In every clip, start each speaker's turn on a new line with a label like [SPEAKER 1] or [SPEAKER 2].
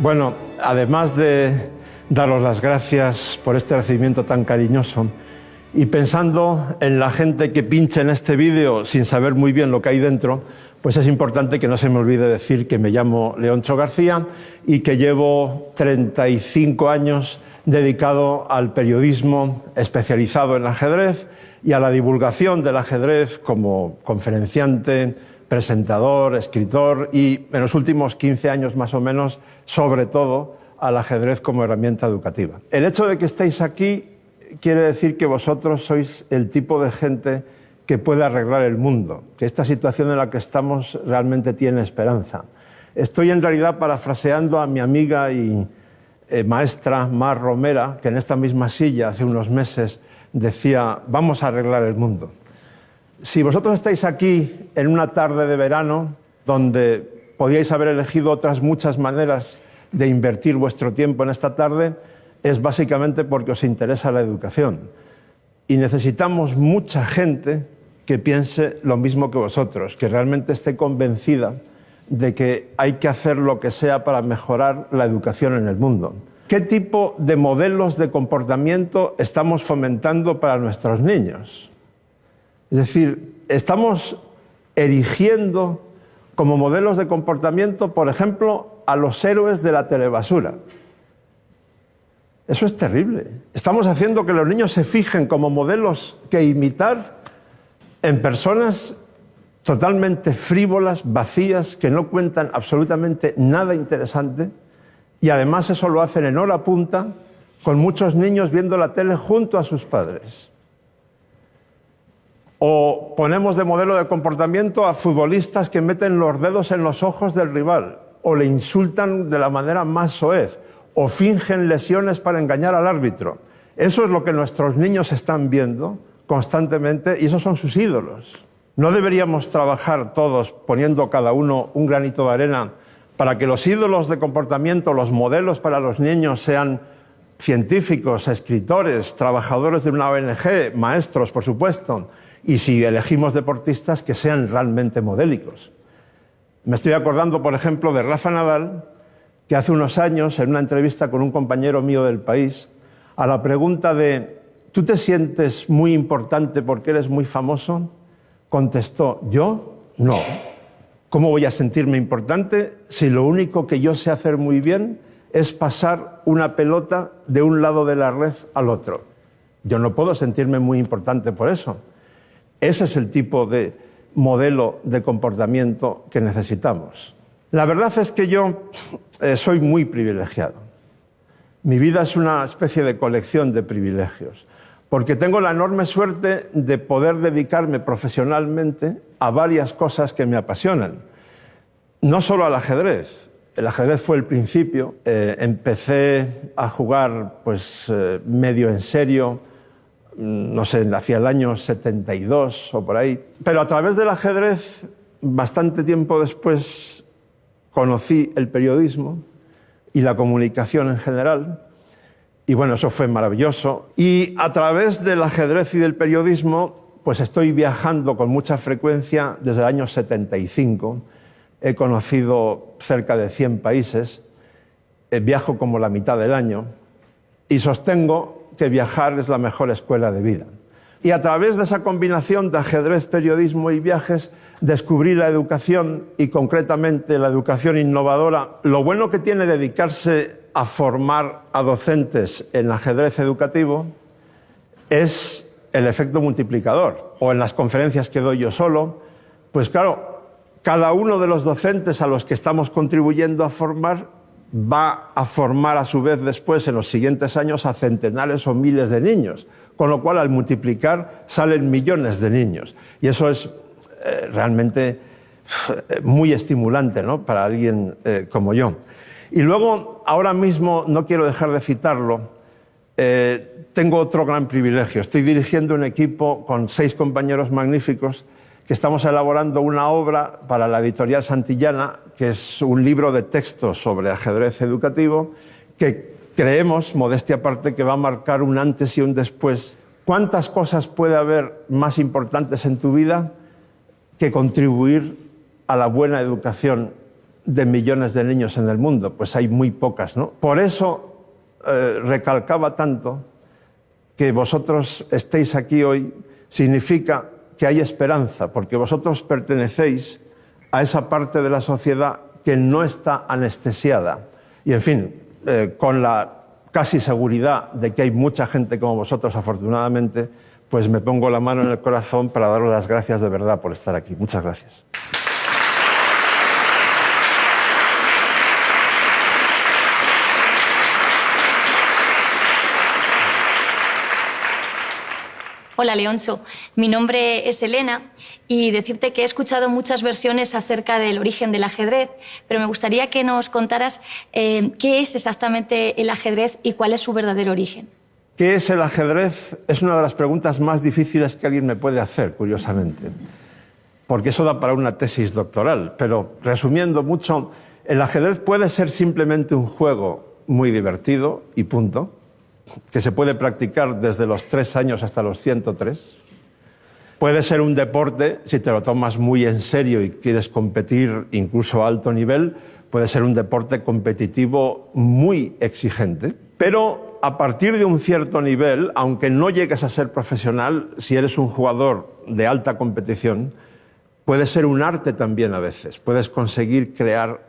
[SPEAKER 1] Bueno, además de daros las gracias por este recibimiento tan cariñoso y pensando en la gente que pincha en este vídeo sin saber muy bien lo que hay dentro, pues es importante que no se me olvide decir que me llamo Leoncho García y que llevo 35 años dedicado al periodismo especializado en ajedrez y a la divulgación del ajedrez como conferenciante, presentador, escritor y en los últimos 15 años más o menos, sobre todo, al ajedrez como herramienta educativa. El hecho de que estéis aquí quiere decir que vosotros sois el tipo de gente que puede arreglar el mundo, que esta situación en la que estamos realmente tiene esperanza. Estoy en realidad parafraseando a mi amiga y maestra Mar Romera, que en esta misma silla hace unos meses decía: vamos a arreglar el mundo. Si vosotros estáis aquí en una tarde de verano, donde podíais haber elegido otras muchas maneras de invertir vuestro tiempo en esta tarde, es básicamente porque os interesa la educación. Y necesitamos mucha gente que piense lo mismo que vosotros, que realmente esté convencida de que hay que hacer lo que sea para mejorar la educación en el mundo. ¿Qué tipo de modelos de comportamiento estamos fomentando para nuestros niños? Es decir, estamos erigiendo como modelos de comportamiento, por ejemplo, a los héroes de la telebasura. Eso es terrible. Estamos haciendo que los niños se fijen como modelos que imitar en personas totalmente frívolas, vacías, que no cuentan absolutamente nada interesante, y además eso lo hacen en hora punta, con muchos niños viendo la tele junto a sus padres. O ponemos de modelo de comportamiento a futbolistas que meten los dedos en los ojos del rival, o le insultan de la manera más soez, o fingen lesiones para engañar al árbitro. Eso es lo que nuestros niños están viendo constantemente y esos son sus ídolos. ¿No deberíamos trabajar todos poniendo cada uno un granito de arena para que los ídolos de comportamiento, los modelos para los niños sean científicos, escritores, trabajadores de una ONG, maestros, por supuesto, y si elegimos deportistas que sean realmente modélicos? Me estoy acordando, por ejemplo, de Rafa Nadal, que hace unos años, en una entrevista con un compañero mío del País, a la pregunta de ¿tú te sientes muy importante porque eres muy famoso?, contestó: ¿yo? No. ¿Cómo voy a sentirme importante si lo único que yo sé hacer muy bien es pasar una pelota de un lado de la red al otro? Yo no puedo sentirme muy importante por eso. Ese es el tipo de modelo de comportamiento que necesitamos. La verdad es que yo soy muy privilegiado. Mi vida es una especie de colección de privilegios, porque tengo la enorme suerte de poder dedicarme profesionalmente a varias cosas que me apasionan. No solo al ajedrez. El ajedrez fue el principio. Empecé a jugar medio en serio, no sé, hacia el año 72 o por ahí. Pero a través del ajedrez, bastante tiempo después, conocí el periodismo y la comunicación en general. Y bueno, eso fue maravilloso. Y a través del ajedrez y del periodismo, pues estoy viajando con mucha frecuencia desde el año 75. He conocido cerca de 100 países. Viajo como la mitad del año. Y sostengo que viajar es la mejor escuela de vida. Y a través de esa combinación de ajedrez, periodismo y viajes, descubrí la educación y concretamente la educación innovadora. Lo bueno que tiene dedicarse a formar a docentes en ajedrez educativo es el efecto multiplicador. O en las conferencias que doy yo solo, pues claro, cada uno de los docentes a los que estamos contribuyendo a formar va a formar a su vez después en los siguientes años a centenares o miles de niños, con lo cual al multiplicar salen millones de niños. Y eso es realmente muy estimulante, ¿no?, para alguien como yo. Y luego, ahora mismo, no quiero dejar de citarlo, tengo otro gran privilegio. Estoy dirigiendo un equipo con 6 compañeros magníficos que estamos elaborando una obra para la editorial Santillana, que es un libro de texto sobre ajedrez educativo, que creemos, modestia aparte, que va a marcar un antes y un después. ¿Cuántas cosas puede haber más importantes en tu vida que contribuir a la buena educación de millones de niños en el mundo, pues hay muy pocas, ¿no? Por eso recalcaba tanto que vosotros estéis aquí hoy, significa que hay esperanza, porque vosotros pertenecéis a esa parte de la sociedad que no está anestesiada. Y, en fin, con la casi seguridad de que hay mucha gente como vosotros, afortunadamente, pues me pongo la mano en el corazón para daros las gracias de verdad por estar aquí. Muchas gracias.
[SPEAKER 2] Hola, Leoncho. Mi nombre es Elena y decirte que he escuchado muchas versiones acerca del origen del ajedrez, pero me gustaría que nos contaras qué es exactamente el ajedrez y cuál es su verdadero origen.
[SPEAKER 1] ¿Qué es el ajedrez? Es una de las preguntas más difíciles que alguien me puede hacer, curiosamente, porque eso da para una tesis doctoral. Pero, resumiendo mucho, el ajedrez puede ser simplemente un juego muy divertido y punto, que se puede practicar desde los 3 años hasta los 103. Puede ser un deporte, si te lo tomas muy en serio y quieres competir incluso a alto nivel, puede ser un deporte competitivo muy exigente. Pero a partir de un cierto nivel, aunque no llegues a ser profesional, si eres un jugador de alta competición, puede ser un arte también a veces. Puedes conseguir crear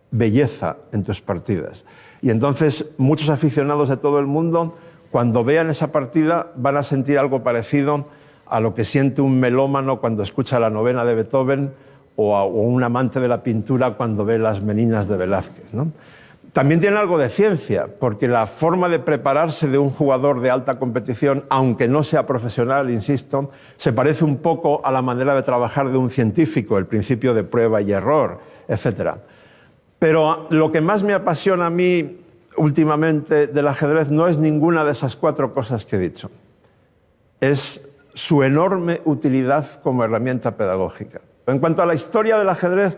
[SPEAKER 1] belleza en tus partidas. Y entonces muchos aficionados de todo el mundo, cuando vean esa partida, van a sentir algo parecido a lo que siente un melómano cuando escucha la novena de Beethoven o un amante de la pintura cuando ve las Meninas de Velázquez, ¿no? También tiene algo de ciencia, porque la forma de prepararse de un jugador de alta competición, aunque no sea profesional, insisto, se parece un poco a la manera de trabajar de un científico, el principio de prueba y error, etc. Pero lo que más me apasiona a mí últimamente del ajedrez no es ninguna de esas 4 cosas que he dicho. Es su enorme utilidad como herramienta pedagógica. En cuanto a la historia del ajedrez,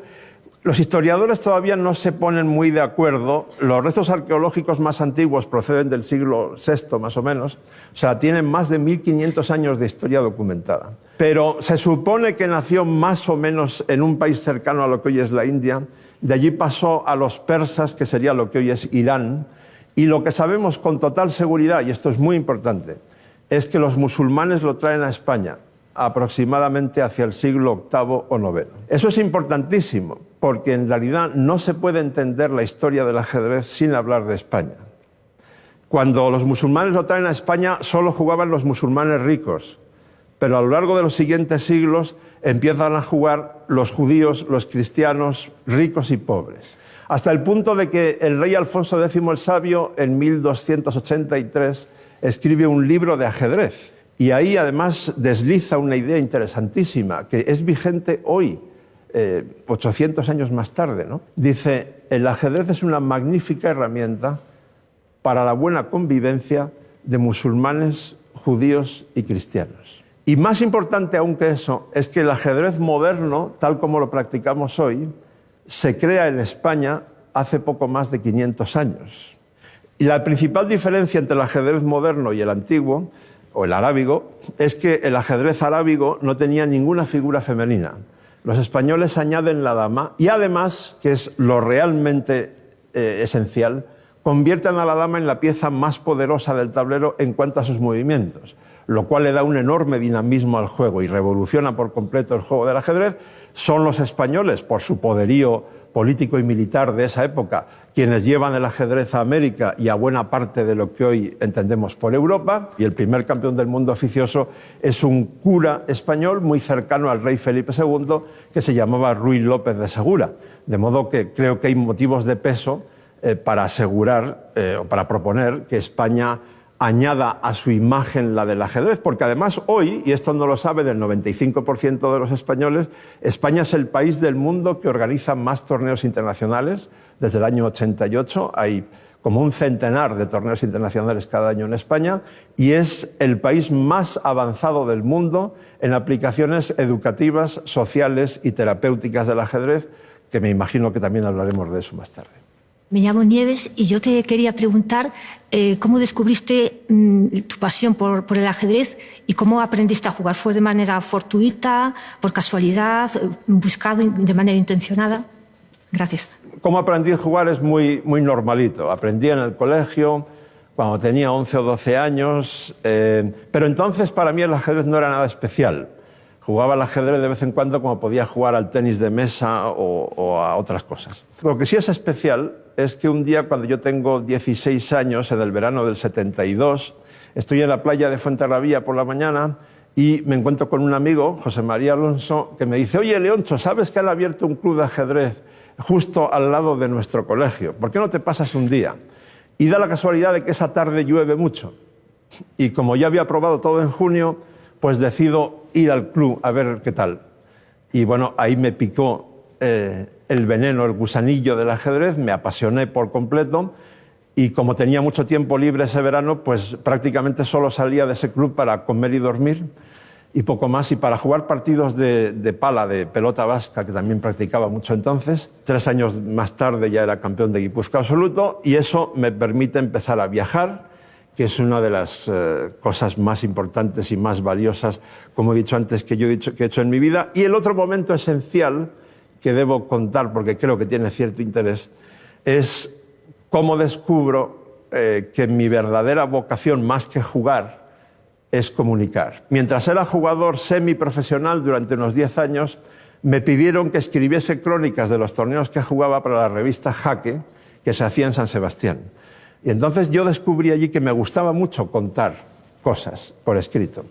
[SPEAKER 1] los historiadores todavía no se ponen muy de acuerdo. Los restos arqueológicos más antiguos proceden del siglo VI, más o menos. O sea, tienen más de 1500 años de historia documentada. Pero se supone que nació más o menos en un país cercano a lo que hoy es la India. De allí pasó a los persas, que sería lo que hoy es Irán. Y lo que sabemos con total seguridad, y esto es muy importante, es que los musulmanes lo traen a España aproximadamente hacia el siglo VIII o IX. Eso es importantísimo, porque en realidad no se puede entender la historia del ajedrez sin hablar de España. Cuando los musulmanes lo traen a España, solo jugaban los musulmanes ricos, pero a lo largo de los siguientes siglos empiezan a jugar los judíos, los cristianos, ricos y pobres. Hasta el punto de que el rey Alfonso X el Sabio, en 1283, escribe un libro de ajedrez. Y ahí además desliza una idea interesantísima, que es vigente hoy, 800 años más tarde, ¿no? Dice, el ajedrez es una magnífica herramienta para la buena convivencia de musulmanes, judíos y cristianos. Y más importante aún que eso, es que el ajedrez moderno, tal como lo practicamos hoy, se crea en España hace poco más de 500 años. Y la principal diferencia entre el ajedrez moderno y el antiguo, o el arábigo, es que el ajedrez arábigo no tenía ninguna figura femenina. Los españoles añaden la dama y además, que es lo realmente esencial, convierten a la dama en la pieza más poderosa del tablero en cuanto a sus movimientos, lo cual le da un enorme dinamismo al juego y revoluciona por completo el juego del ajedrez. Son los españoles, por su poderío político y militar de esa época, quienes llevan el ajedrez a América y a buena parte de lo que hoy entendemos por Europa, y el primer campeón del mundo oficioso es un cura español muy cercano al rey Felipe II, que se llamaba Ruy López de Segura. De modo que creo que hay motivos de peso para asegurar o para proponer que España añada a su imagen la del ajedrez, porque además hoy, y esto no lo sabe del 95% de los españoles, España es el país del mundo que organiza más torneos internacionales. Desde el año 88 hay como un centenar de torneos internacionales cada año en España y es el país más avanzado del mundo en aplicaciones educativas, sociales y terapéuticas del ajedrez, que me imagino que también hablaremos de eso más tarde.
[SPEAKER 3] Me llamo Nieves y yo te quería preguntar cómo descubriste tu pasión por el ajedrez y cómo aprendiste a jugar. ¿Fue de manera fortuita, por casualidad, buscado de manera intencionada? Gracias.
[SPEAKER 1] Cómo aprendí a jugar es muy normalito. Aprendí en el colegio cuando tenía 11 o 12 años, pero entonces para mí el ajedrez no era nada especial. Jugaba al ajedrez de vez en cuando como podía jugar al tenis de mesa o a otras cosas. Lo que sí es especial es que un día, cuando yo tengo 16 años, en el verano del 72, estoy en la playa de Fuenterrabía por la mañana y me encuentro con un amigo, José María Alonso, que me dice: oye, Leoncho, ¿sabes que han abierto un club de ajedrez justo al lado de nuestro colegio? ¿Por qué no te pasas un día? Y da la casualidad de que esa tarde llueve mucho. Y como ya había probado todo en junio, pues decido ir al club a ver qué tal. Y bueno, ahí me picó el veneno, el gusanillo del ajedrez, me apasioné por completo. Y como tenía mucho tiempo libre ese verano, pues prácticamente solo salía de ese club para comer y dormir y poco más, y para jugar partidos de pala, de pelota vasca, que también practicaba mucho entonces. 3 años más tarde ya era campeón de Guipúzcoa absoluto, y eso me permite empezar a viajar, que es una de las cosas más importantes y más valiosas, como he dicho antes, que yo he hecho en mi vida. Y el otro momento esencial que debo contar, porque creo que tiene cierto interés, es cómo descubro que mi verdadera vocación, más que jugar, es comunicar. Mientras era jugador semiprofesional durante unos 10 años, me pidieron que escribiese crónicas de los torneos que jugaba para la revista Jaque, que se hacía en San Sebastián. Y entonces yo descubrí allí que me gustaba mucho contar cosas por escrito.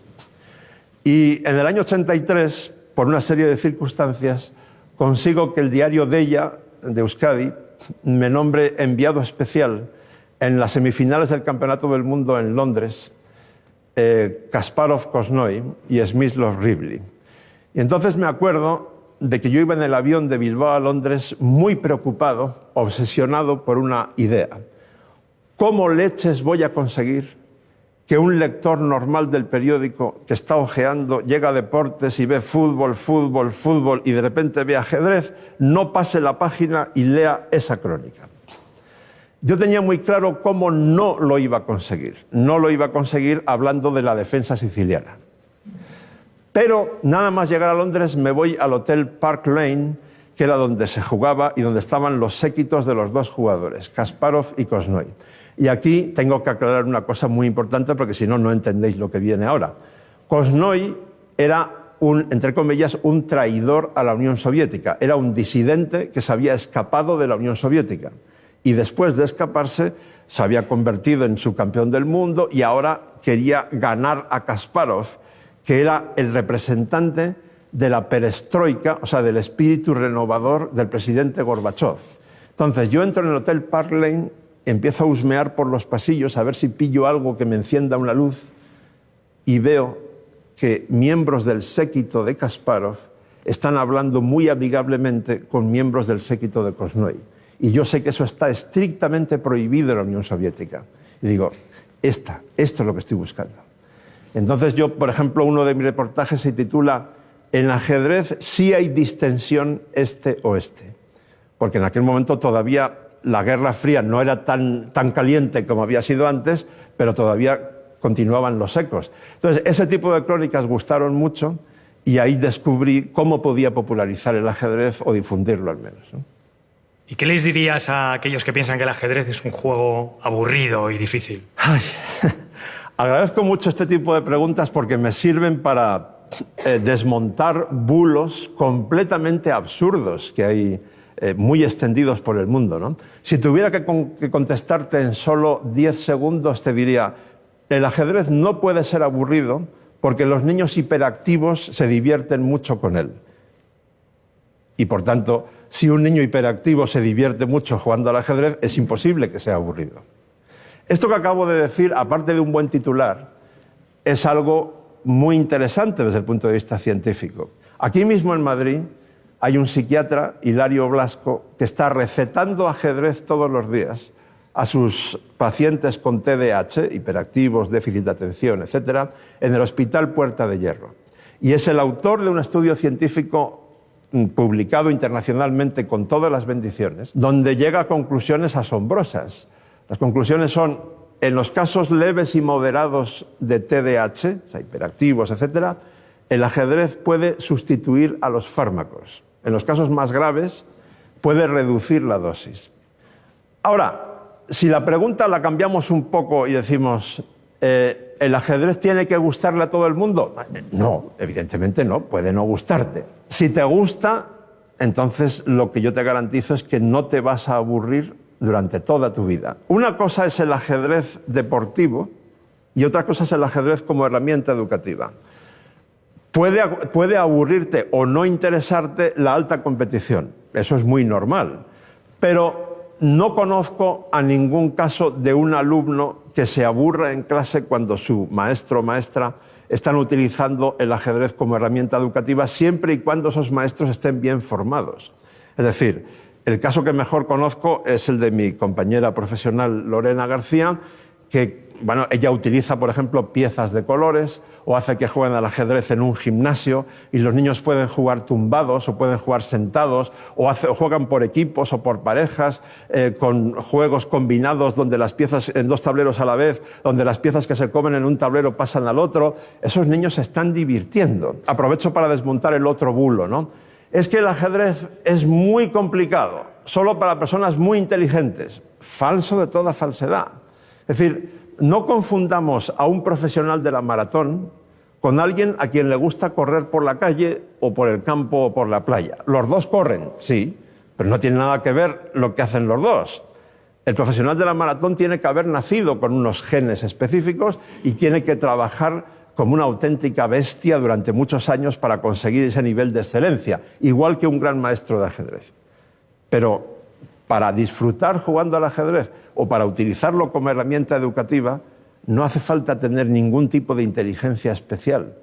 [SPEAKER 1] Y en el año 83, por una serie de circunstancias, consigo que el diario Deia, de Euskadi, me nombre enviado especial en las semifinales del Campeonato del Mundo en Londres, Kasparov-Kosnoy y Smyslov-Rivlin. Y entonces me acuerdo de que yo iba en el avión de Bilbao a Londres muy preocupado, obsesionado por una idea. ¿Cómo leches voy a conseguir que un lector normal del periódico que está hojeando, llega a deportes y ve fútbol, fútbol, fútbol, y de repente ve ajedrez, no pase la página y lea esa crónica? Yo tenía muy claro cómo no lo iba a conseguir. No lo iba a conseguir hablando de la defensa siciliana. Pero nada más llegar a Londres me voy al Hotel Park Lane, que era donde se jugaba y donde estaban los séquitos de los dos jugadores, Kasparov y Kosnoy. Y aquí tengo que aclarar una cosa muy importante, porque si no, no entendéis lo que viene ahora. Kosnoy era entre comillas, un traidor a la Unión Soviética. Era un disidente que se había escapado de la Unión Soviética. Y después de escaparse, se había convertido en subcampeón del mundo y ahora quería ganar a Kasparov, que era el representante de la perestroika, o sea, del espíritu renovador del presidente Gorbachov. Entonces, yo entro en el Hotel Park Lane, empiezo a husmear por los pasillos a ver si pillo algo que me encienda una luz y veo que miembros del séquito de Kasparov están hablando muy amigablemente con miembros del séquito de Kosnoy. Y yo sé que eso está estrictamente prohibido en la Unión Soviética. Y digo, esto es lo que estoy buscando. Entonces yo, por ejemplo, uno de mis reportajes se titula «En ajedrez sí hay distensión este-oeste». Porque en aquel momento todavía la Guerra Fría no era tan caliente como había sido antes, pero todavía continuaban los ecos. Entonces, ese tipo de crónicas gustaron mucho y ahí descubrí cómo podía popularizar el ajedrez o difundirlo al menos, ¿no?
[SPEAKER 4] ¿Y qué les dirías a aquellos que piensan que el ajedrez es un juego aburrido y difícil?
[SPEAKER 1] Ay, agradezco mucho este tipo de preguntas porque me sirven para desmontar bulos completamente absurdos que hay muy extendidos por el mundo, ¿no? Si tuviera que contestarte en solo 10 segundos, te diría, el ajedrez no puede ser aburrido porque los niños hiperactivos se divierten mucho con él. Y por tanto, si un niño hiperactivo se divierte mucho jugando al ajedrez, es imposible que sea aburrido. Esto que acabo de decir, aparte de un buen titular, es algo muy interesante desde el punto de vista científico. Aquí mismo en Madrid hay un psiquiatra, Hilario Blasco, que está recetando ajedrez todos los días a sus pacientes con TDAH, hiperactivos, déficit de atención, etc., en el Hospital Puerta de Hierro. Y es el autor de un estudio científico publicado internacionalmente con todas las bendiciones, donde llega a conclusiones asombrosas. Las conclusiones son, en los casos leves y moderados de TDAH, o sea, hiperactivos, etc., el ajedrez puede sustituir a los fármacos. En los casos más graves, puede reducir la dosis. Ahora, si la pregunta la cambiamos un poco y decimos, ¿el ajedrez tiene que gustarle a todo el mundo? No, evidentemente no, puede no gustarte. Si te gusta, entonces lo que yo te garantizo es que no te vas a aburrir durante toda tu vida. Una cosa es el ajedrez deportivo y otra cosa es el ajedrez como herramienta educativa. Puede aburrirte o no interesarte la alta competición, eso es muy normal, pero no conozco a ningún caso de un alumno que se aburra en clase cuando su maestro o maestra están utilizando el ajedrez como herramienta educativa, siempre y cuando esos maestros estén bien formados. Es decir, el caso que mejor conozco es el de mi compañera profesional Lorena García, que ella utiliza, por ejemplo, piezas de colores o hace que jueguen al ajedrez en un gimnasio y los niños pueden jugar tumbados o pueden jugar sentados o juegan por equipos o por parejas con juegos combinados donde las piezas en dos tableros a la vez, donde las piezas que se comen en un tablero pasan al otro. Esos niños se están divirtiendo. Aprovecho para desmontar el otro bulo, ¿no? Es que el ajedrez es muy complicado, solo para personas muy inteligentes. Falso de toda falsedad. Es decir, no confundamos a un profesional de la maratón con alguien a quien le gusta correr por la calle o por el campo o por la playa. Los dos corren, sí, pero no tiene nada que ver lo que hacen los dos. El profesional de la maratón tiene que haber nacido con unos genes específicos y tiene que trabajar como una auténtica bestia durante muchos años para conseguir ese nivel de excelencia, igual que un gran maestro de ajedrez. Pero para disfrutar jugando al ajedrez o para utilizarlo como herramienta educativa, no hace falta tener ningún tipo de inteligencia especial.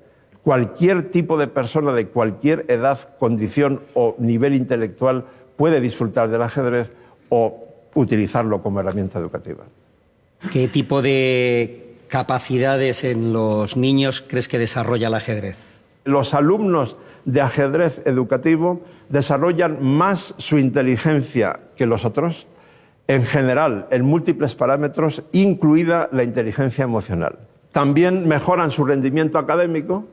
[SPEAKER 1] Cualquier tipo de persona de cualquier edad, condición o nivel intelectual puede disfrutar del ajedrez o utilizarlo como herramienta educativa.
[SPEAKER 5] ¿Qué tipo de capacidades en los niños crees que desarrolla el ajedrez?
[SPEAKER 1] Los alumnos de ajedrez educativo desarrollan más su inteligencia que los otros, en general, en múltiples parámetros, incluida la inteligencia emocional. También mejoran su rendimiento académico,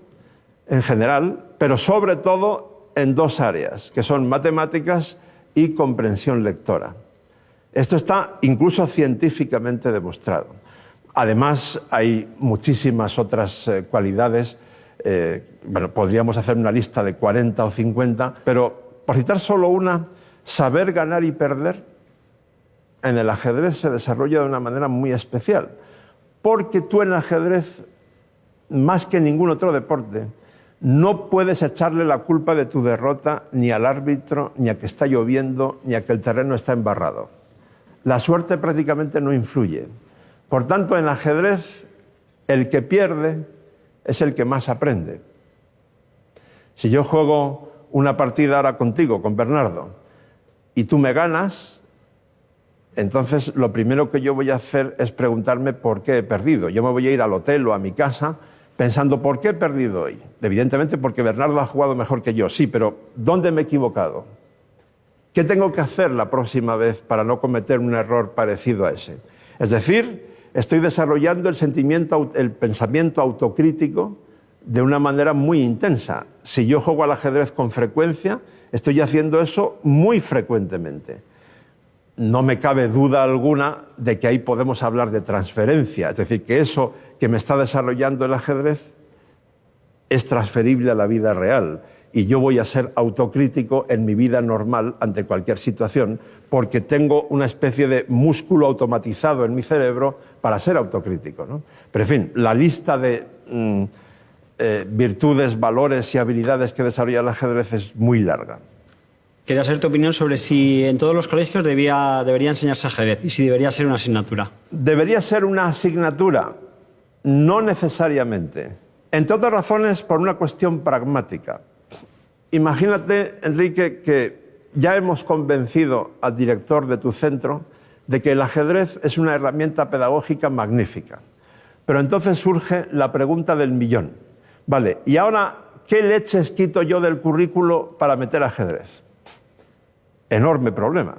[SPEAKER 1] en general, pero sobre todo en dos áreas, que son matemáticas y comprensión lectora. Esto está incluso científicamente demostrado. Además, hay muchísimas otras cualidades. Podríamos hacer una lista de 40 o 50, pero por citar solo una, saber ganar y perder en el ajedrez se desarrolla de una manera muy especial, porque tú en el ajedrez, más que en ningún otro deporte, no puedes echarle la culpa de tu derrota ni al árbitro, ni a que está lloviendo, ni a que el terreno está embarrado. La suerte prácticamente no influye. Por tanto, en el ajedrez, el que pierde es el que más aprende. Si yo juego una partida ahora contigo, con Bernardo, y tú me ganas, entonces lo primero que yo voy a hacer es preguntarme por qué he perdido. Yo me voy a ir al hotel o a mi casa pensando por qué he perdido hoy. Evidentemente porque Bernardo ha jugado mejor que yo, sí, pero ¿dónde me he equivocado? ¿Qué tengo que hacer la próxima vez para no cometer un error parecido a ese? Es decir, estoy desarrollando el pensamiento autocrítico de una manera muy intensa. Si yo juego al ajedrez con frecuencia, estoy haciendo eso muy frecuentemente. No me cabe duda alguna de que ahí podemos hablar de transferencia, es decir, que eso que me está desarrollando el ajedrez es transferible a la vida real y yo voy a ser autocrítico en mi vida normal ante cualquier situación porque tengo una especie de músculo automatizado en mi cerebro para ser autocrítico, ¿no? Pero en fin, la lista de virtudes, valores y habilidades que desarrolla el ajedrez es muy larga.
[SPEAKER 6] Quería saber tu opinión sobre si en todos los colegios debería enseñarse ajedrez y si debería ser una asignatura.
[SPEAKER 1] ¿Debería ser una asignatura? No necesariamente. Entre otras razones, por una cuestión pragmática. Imagínate, Enrique, que ya hemos convencido al director de tu centro de que el ajedrez es una herramienta pedagógica magnífica. Pero entonces surge la pregunta del millón. Vale, ¿y ahora qué leches quito yo del currículo para meter ajedrez? Enorme problema.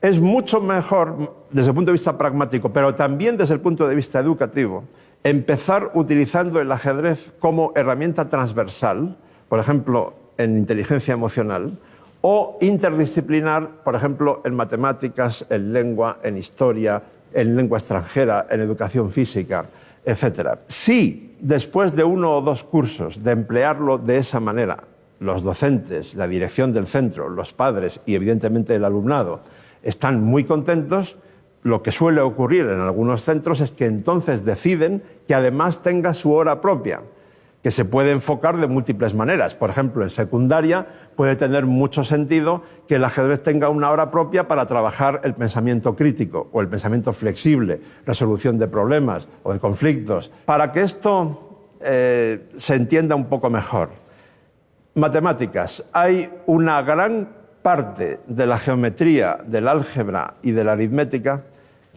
[SPEAKER 1] Es mucho mejor, desde el punto de vista pragmático, pero también desde el punto de vista educativo, empezar utilizando el ajedrez como herramienta transversal, por ejemplo, en inteligencia emocional, o interdisciplinar, por ejemplo, en matemáticas, en lengua, en historia, en lengua extranjera, en educación física, etc. Si después de 1 o 2 cursos de emplearlo de esa manera, los docentes, la dirección del centro, los padres y evidentemente el alumnado están muy contentos, lo que suele ocurrir en algunos centros es que entonces deciden que además tenga su hora propia, que se puede enfocar de múltiples maneras. Por ejemplo, en secundaria puede tener mucho sentido que el ajedrez tenga una hora propia para trabajar el pensamiento crítico o el pensamiento flexible, resolución de problemas o de conflictos. Para que esto se entienda un poco mejor. Matemáticas. Hay una gran parte de la geometría, del álgebra y de la aritmética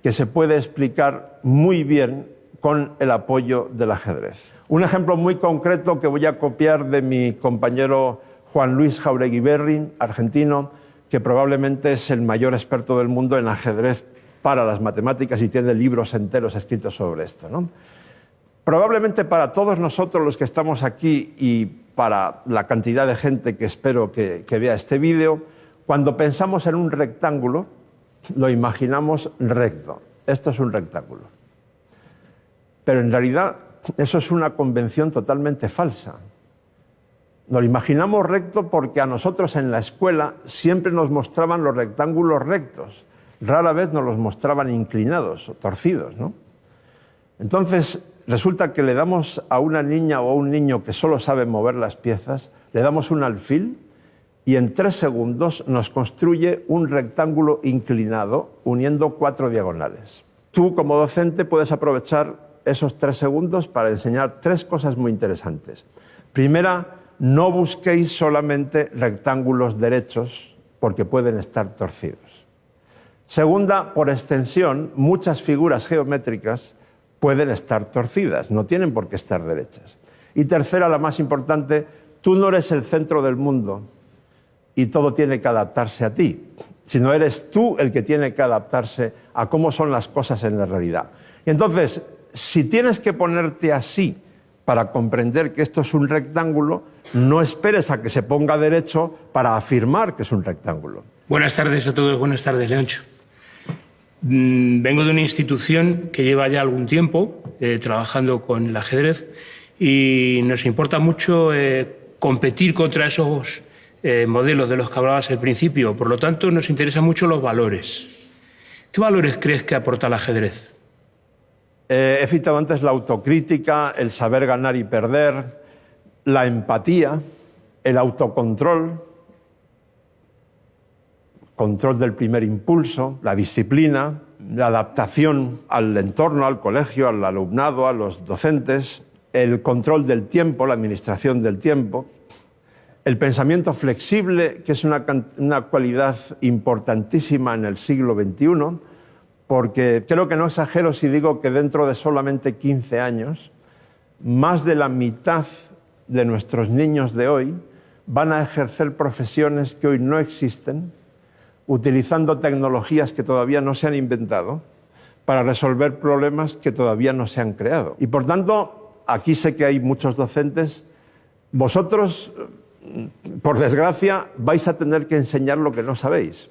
[SPEAKER 1] que se puede explicar muy bien con el apoyo del ajedrez. Un ejemplo muy concreto que voy a copiar de mi compañero Juan Luis Jauregui Berrin, argentino, que probablemente es el mayor experto del mundo en ajedrez para las matemáticas y tiene libros enteros escritos sobre esto, ¿no? Probablemente para todos nosotros los que estamos aquí y para la cantidad de gente que espero que vea este vídeo, cuando pensamos en un rectángulo, lo imaginamos recto. Esto es un rectángulo. Pero en realidad eso es una convención totalmente falsa. Nos lo imaginamos recto porque a nosotros en la escuela siempre nos mostraban los rectángulos rectos. Rara vez nos los mostraban inclinados o torcidos, ¿no? Entonces, resulta que le damos a una niña o a un niño que solo sabe mover las piezas, le damos un alfil y en 3 segundos nos construye un rectángulo inclinado uniendo 4 diagonales. Tú, como docente, puedes aprovechar esos 3 segundos para enseñar 3 cosas muy interesantes. Primera, no busquéis solamente rectángulos derechos porque pueden estar torcidos. Segunda, por extensión, muchas figuras geométricas pueden estar torcidas, no tienen por qué estar derechas. Y tercera, la más importante, tú no eres el centro del mundo y todo tiene que adaptarse a ti, sino eres tú el que tiene que adaptarse a cómo son las cosas en la realidad. Y entonces, si tienes que ponerte así para comprender que esto es un rectángulo, no esperes a que se ponga derecho para afirmar que es un rectángulo.
[SPEAKER 7] Buenas tardes a todos, buenas tardes, Leoncho. Vengo de una institución que lleva ya algún tiempo trabajando con el ajedrez y nos importa mucho competir contra esos modelos de los que hablabas al principio. Por lo tanto, nos interesan mucho los valores. ¿Qué valores crees que aporta el ajedrez?
[SPEAKER 1] He citado antes la autocrítica, el saber ganar y perder, la empatía, el autocontrol, control del primer impulso, la disciplina, la adaptación al entorno, al colegio, al alumnado, a los docentes, el control del tiempo, la administración del tiempo, el pensamiento flexible, que es una cualidad importantísima en el siglo XXI, porque creo que no exagero si digo que dentro de solamente 15 años, más de la mitad de nuestros niños de hoy van a ejercer profesiones que hoy no existen, utilizando tecnologías que todavía no se han inventado para resolver problemas que todavía no se han creado. Y por tanto, aquí sé que hay muchos docentes. Vosotros, por desgracia, vais a tener que enseñar lo que no sabéis.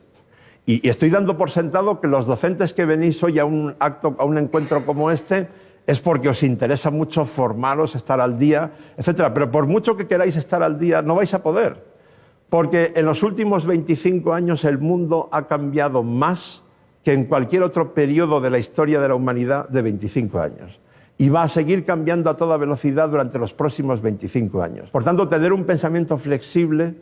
[SPEAKER 1] Y estoy dando por sentado que los docentes que venís hoy a un acto, a un encuentro como este, es porque os interesa mucho formaros, estar al día, etc. Pero por mucho que queráis estar al día, no vais a poder. Porque en los últimos 25 años el mundo ha cambiado más que en cualquier otro periodo de la historia de la humanidad de 25 años. Y va a seguir cambiando a toda velocidad durante los próximos 25 años. Por tanto, tener un pensamiento flexible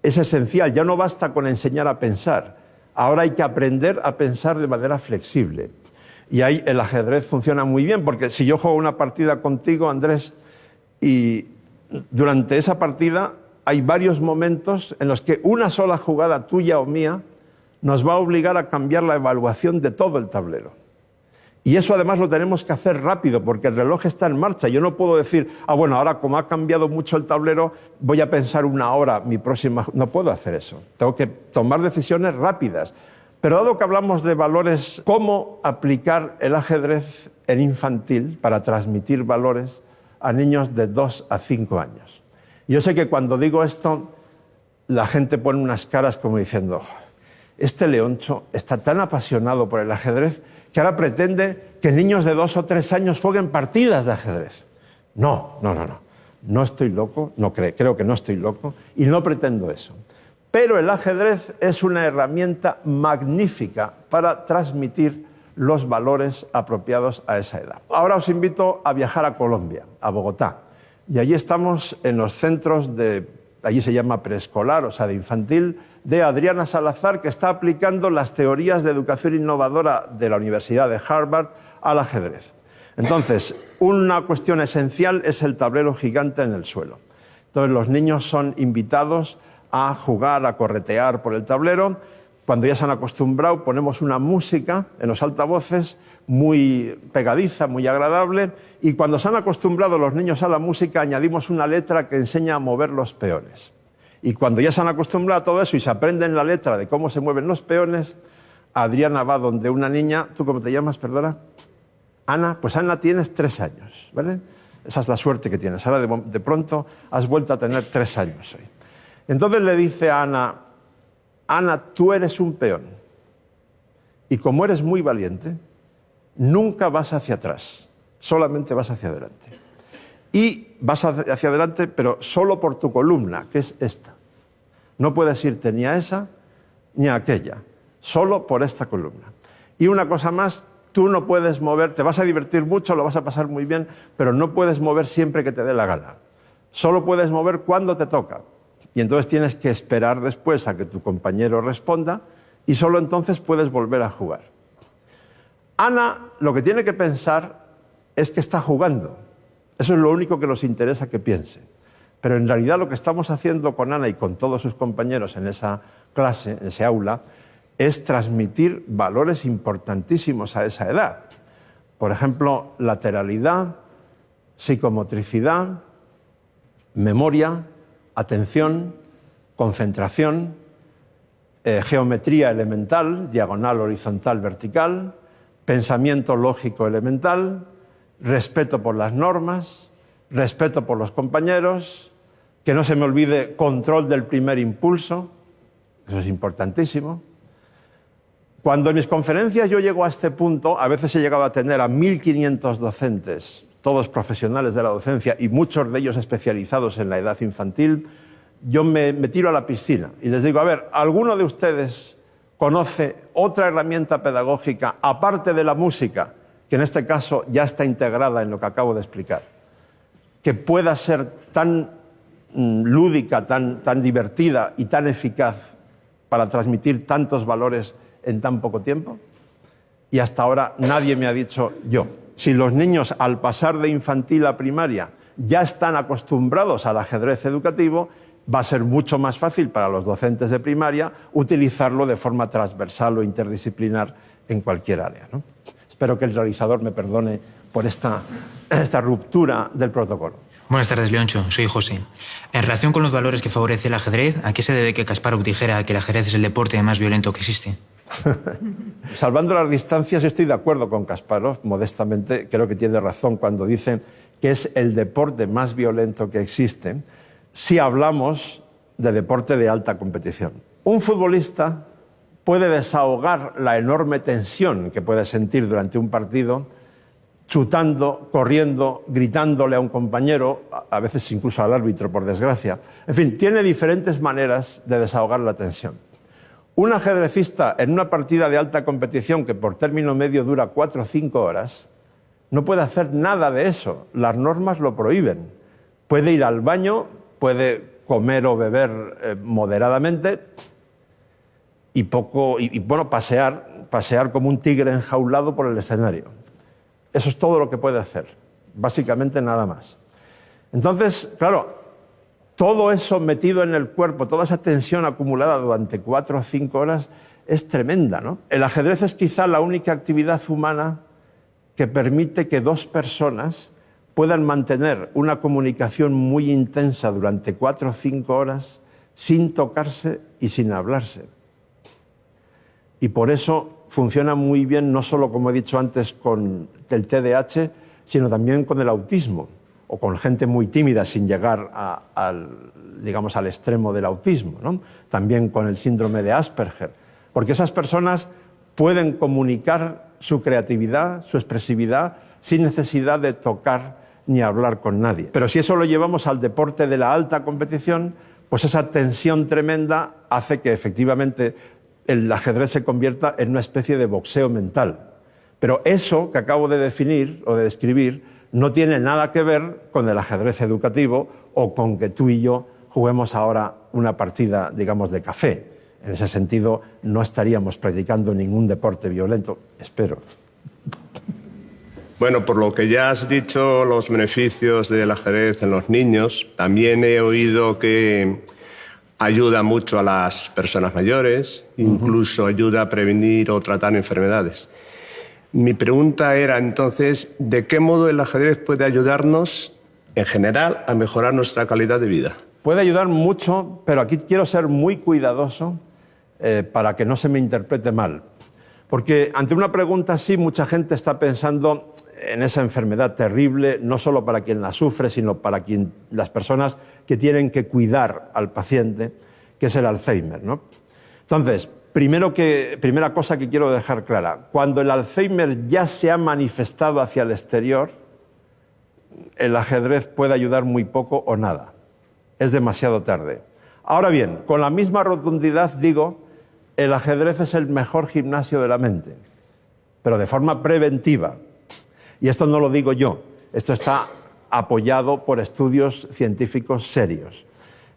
[SPEAKER 1] es esencial. Ya no basta con enseñar a pensar. Ahora hay que aprender a pensar de manera flexible. Y ahí el ajedrez funciona muy bien, porque si yo juego una partida contigo, Andrés, y durante esa partida hay varios momentos en los que una sola jugada tuya o mía nos va a obligar a cambiar la evaluación de todo el tablero. Y eso además lo tenemos que hacer rápido porque el reloj está en marcha. Yo no puedo decir, bueno, ahora como ha cambiado mucho el tablero, voy a pensar una hora mi próxima... No puedo hacer eso. Tengo que tomar decisiones rápidas. Pero dado que hablamos de valores, ¿cómo aplicar el ajedrez en infantil para transmitir valores a niños de 2 a 5 años? Yo sé que cuando digo esto, la gente pone unas caras como diciendo, este Leoncho está tan apasionado por el ajedrez que ahora pretende que niños de 2 o 3 años jueguen partidas de ajedrez. No. No estoy loco, creo que no estoy loco y no pretendo eso. Pero el ajedrez es una herramienta magnífica para transmitir los valores apropiados a esa edad. Ahora os invito a viajar a Colombia, a Bogotá. Y allí estamos en los centros allí se llama preescolar, o sea, de infantil, de Adriana Salazar, que está aplicando las teorías de educación innovadora de la Universidad de Harvard al ajedrez. Entonces, una cuestión esencial es el tablero gigante en el suelo. Entonces, los niños son invitados a jugar, a corretear por el tablero. Cuando ya se han acostumbrado, ponemos una música en los altavoces muy pegadiza, muy agradable, y cuando se han acostumbrado los niños a la música, añadimos una letra que enseña a mover los peones. Y cuando ya se han acostumbrado a todo eso y se aprenden la letra de cómo se mueven los peones, Adriana va donde una niña. ¿Tú cómo te llamas, perdona? Ana. Pues Ana, tienes 3 años, ¿vale? Esa es la suerte que tienes. Ahora de pronto has vuelto a tener 3 años hoy. Entonces le dice a Ana, Ana, tú eres un peón y como eres muy valiente, nunca vas hacia atrás, solamente vas hacia adelante. Y vas hacia adelante, pero solo por tu columna, que es esta. No puedes irte ni a esa ni a aquella, solo por esta columna. Y una cosa más, tú no puedes mover, te vas a divertir mucho, lo vas a pasar muy bien, pero no puedes mover siempre que te dé la gana. Solo puedes mover cuando te toca. Y entonces tienes que esperar después a que tu compañero responda y solo entonces puedes volver a jugar. Ana lo que tiene que pensar es que está jugando. Eso es lo único que nos interesa que piense. Pero en realidad lo que estamos haciendo con Ana y con todos sus compañeros en esa clase, en ese aula, es transmitir valores importantísimos a esa edad. Por ejemplo, lateralidad, psicomotricidad, memoria, atención, concentración, geometría elemental, diagonal, horizontal, vertical, pensamiento lógico elemental, respeto por las normas, respeto por los compañeros, que no se me olvide control del primer impulso, eso es importantísimo. Cuando en mis conferencias yo llego a este punto, a veces he llegado a tener a 1.500 docentes, todos profesionales de la docencia y muchos de ellos especializados en la edad infantil, yo me tiro a la piscina y les digo, a ver, ¿alguno de ustedes conoce otra herramienta pedagógica, aparte de la música, que en este caso ya está integrada en lo que acabo de explicar, que pueda ser tan lúdica, tan divertida y tan eficaz para transmitir tantos valores en tan poco tiempo? Y hasta ahora nadie me ha dicho yo. Si los niños al pasar de infantil a primaria ya están acostumbrados al ajedrez educativo, va a ser mucho más fácil para los docentes de primaria utilizarlo de forma transversal o interdisciplinar en cualquier área, ¿no? Espero que el realizador me perdone por esta ruptura del protocolo.
[SPEAKER 8] Buenas tardes, Leoncho. Soy José. En relación con los valores que favorece el ajedrez, ¿a qué se debe que Kasparov dijera que el ajedrez es el deporte más violento que existe?
[SPEAKER 1] Salvando las distancias, estoy de acuerdo con Kasparov, modestamente. Creo que tiene razón cuando dice que es el deporte más violento que existe si hablamos de deporte de alta competición. Un futbolista puede desahogar la enorme tensión que puede sentir durante un partido chutando, corriendo, gritándole a un compañero, a veces incluso al árbitro, por desgracia. En fin, tiene diferentes maneras de desahogar la tensión. Un ajedrecista en una partida de alta competición que por término medio dura 4 o 5 horas, no puede hacer nada de eso. Las normas lo prohíben. Puede ir al baño, puede comer o beber moderadamente y bueno, pasear como un tigre enjaulado por el escenario. Eso es todo lo que puede hacer, básicamente nada más. Entonces, claro, todo eso metido en el cuerpo, toda esa tensión acumulada durante 4 o 5 horas es tremenda, ¿no? El ajedrez es quizá la única actividad humana que permite que 2 personas puedan mantener una comunicación muy intensa durante 4 o 5 horas sin tocarse y sin hablarse. Y por eso funciona muy bien, no solo, como he dicho antes, con el TDAH, sino también con el autismo o con gente muy tímida sin llegar digamos, al extremo del autismo, ¿no? También con el síndrome de Asperger, porque esas personas pueden comunicar su creatividad, su expresividad, sin necesidad de tocar ni hablar con nadie. Pero si eso lo llevamos al deporte de la alta competición, pues esa tensión tremenda hace que efectivamente el ajedrez se convierta en una especie de boxeo mental. Pero eso que acabo de definir o de describir no tiene nada que ver con el ajedrez educativo o con que tú y yo juguemos ahora una partida, digamos, de café. En ese sentido, no estaríamos practicando ningún deporte violento, espero.
[SPEAKER 9] Bueno, por lo que ya has dicho, los beneficios del ajedrez en los niños, también he oído que ayuda mucho a las personas mayores, incluso ayuda a prevenir o tratar enfermedades. Mi pregunta era entonces, ¿de qué modo el ajedrez puede ayudarnos, en general, a mejorar nuestra calidad de vida?
[SPEAKER 1] Puede ayudar mucho, pero aquí quiero ser muy cuidadoso para que no se me interprete mal. Porque ante una pregunta así, mucha gente está pensando en esa enfermedad terrible, no solo para quien la sufre, sino para las personas que tienen que cuidar al paciente, que es el Alzheimer, ¿no? Entonces, primera cosa que quiero dejar clara, cuando el Alzheimer ya se ha manifestado hacia el exterior, el ajedrez puede ayudar muy poco o nada. Es demasiado tarde. Ahora bien, con la misma rotundidad digo, el ajedrez es el mejor gimnasio de la mente, pero de forma preventiva. Y esto no lo digo yo, esto está apoyado por estudios científicos serios.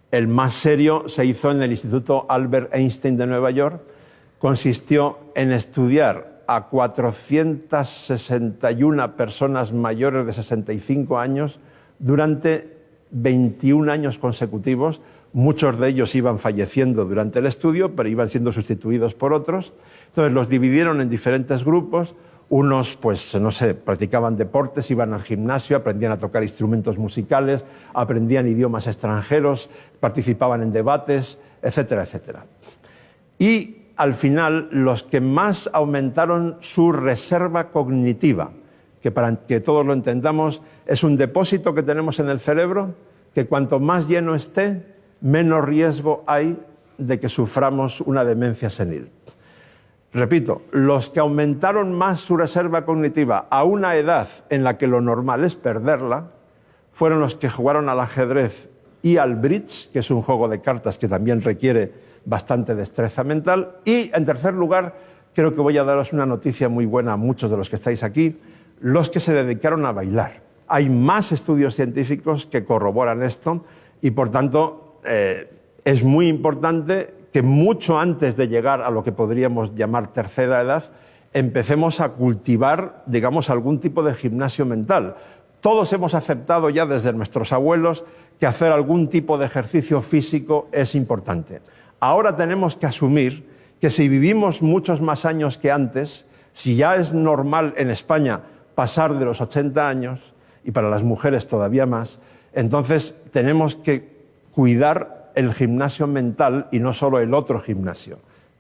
[SPEAKER 1] El más serio se hizo en el Instituto Albert Einstein de Nueva York, consistió en estudiar a 461 personas mayores de 65 años durante 21 años consecutivos. Muchos de ellos iban falleciendo durante el estudio, pero iban siendo sustituidos por otros. Entonces los dividieron en diferentes grupos. Unos, pues, no sé, practicaban deportes, iban al gimnasio, aprendían a tocar instrumentos musicales, aprendían idiomas extranjeros, participaban en debates, etcétera, etcétera. Y al final, los que más aumentaron su reserva cognitiva, que para que todos lo entendamos, es un depósito que tenemos en el cerebro, que cuanto más lleno esté, menos riesgo hay de que suframos una demencia senil. Repito, los que aumentaron más su reserva cognitiva a una edad en la que lo normal es perderla, fueron los que jugaron al ajedrez y al bridge, que es un juego de cartas que también requiere bastante destreza mental. Y, en tercer lugar, creo que voy a daros una noticia muy buena a muchos de los que estáis aquí, los que se dedicaron a bailar. Hay más estudios científicos que corroboran esto y, por tanto, es muy importante que mucho antes de llegar a lo que podríamos llamar tercera edad, empecemos a cultivar, digamos, algún tipo de gimnasio mental. Todos hemos aceptado ya desde nuestros abuelos que hacer algún tipo de ejercicio físico es importante. Ahora tenemos que asumir que si vivimos muchos más años que antes, si ya es normal en España pasar de los 80 años, y para las mujeres todavía más, entonces tenemos que cuidar el gimnasio mental y no solo el otro gimnasio.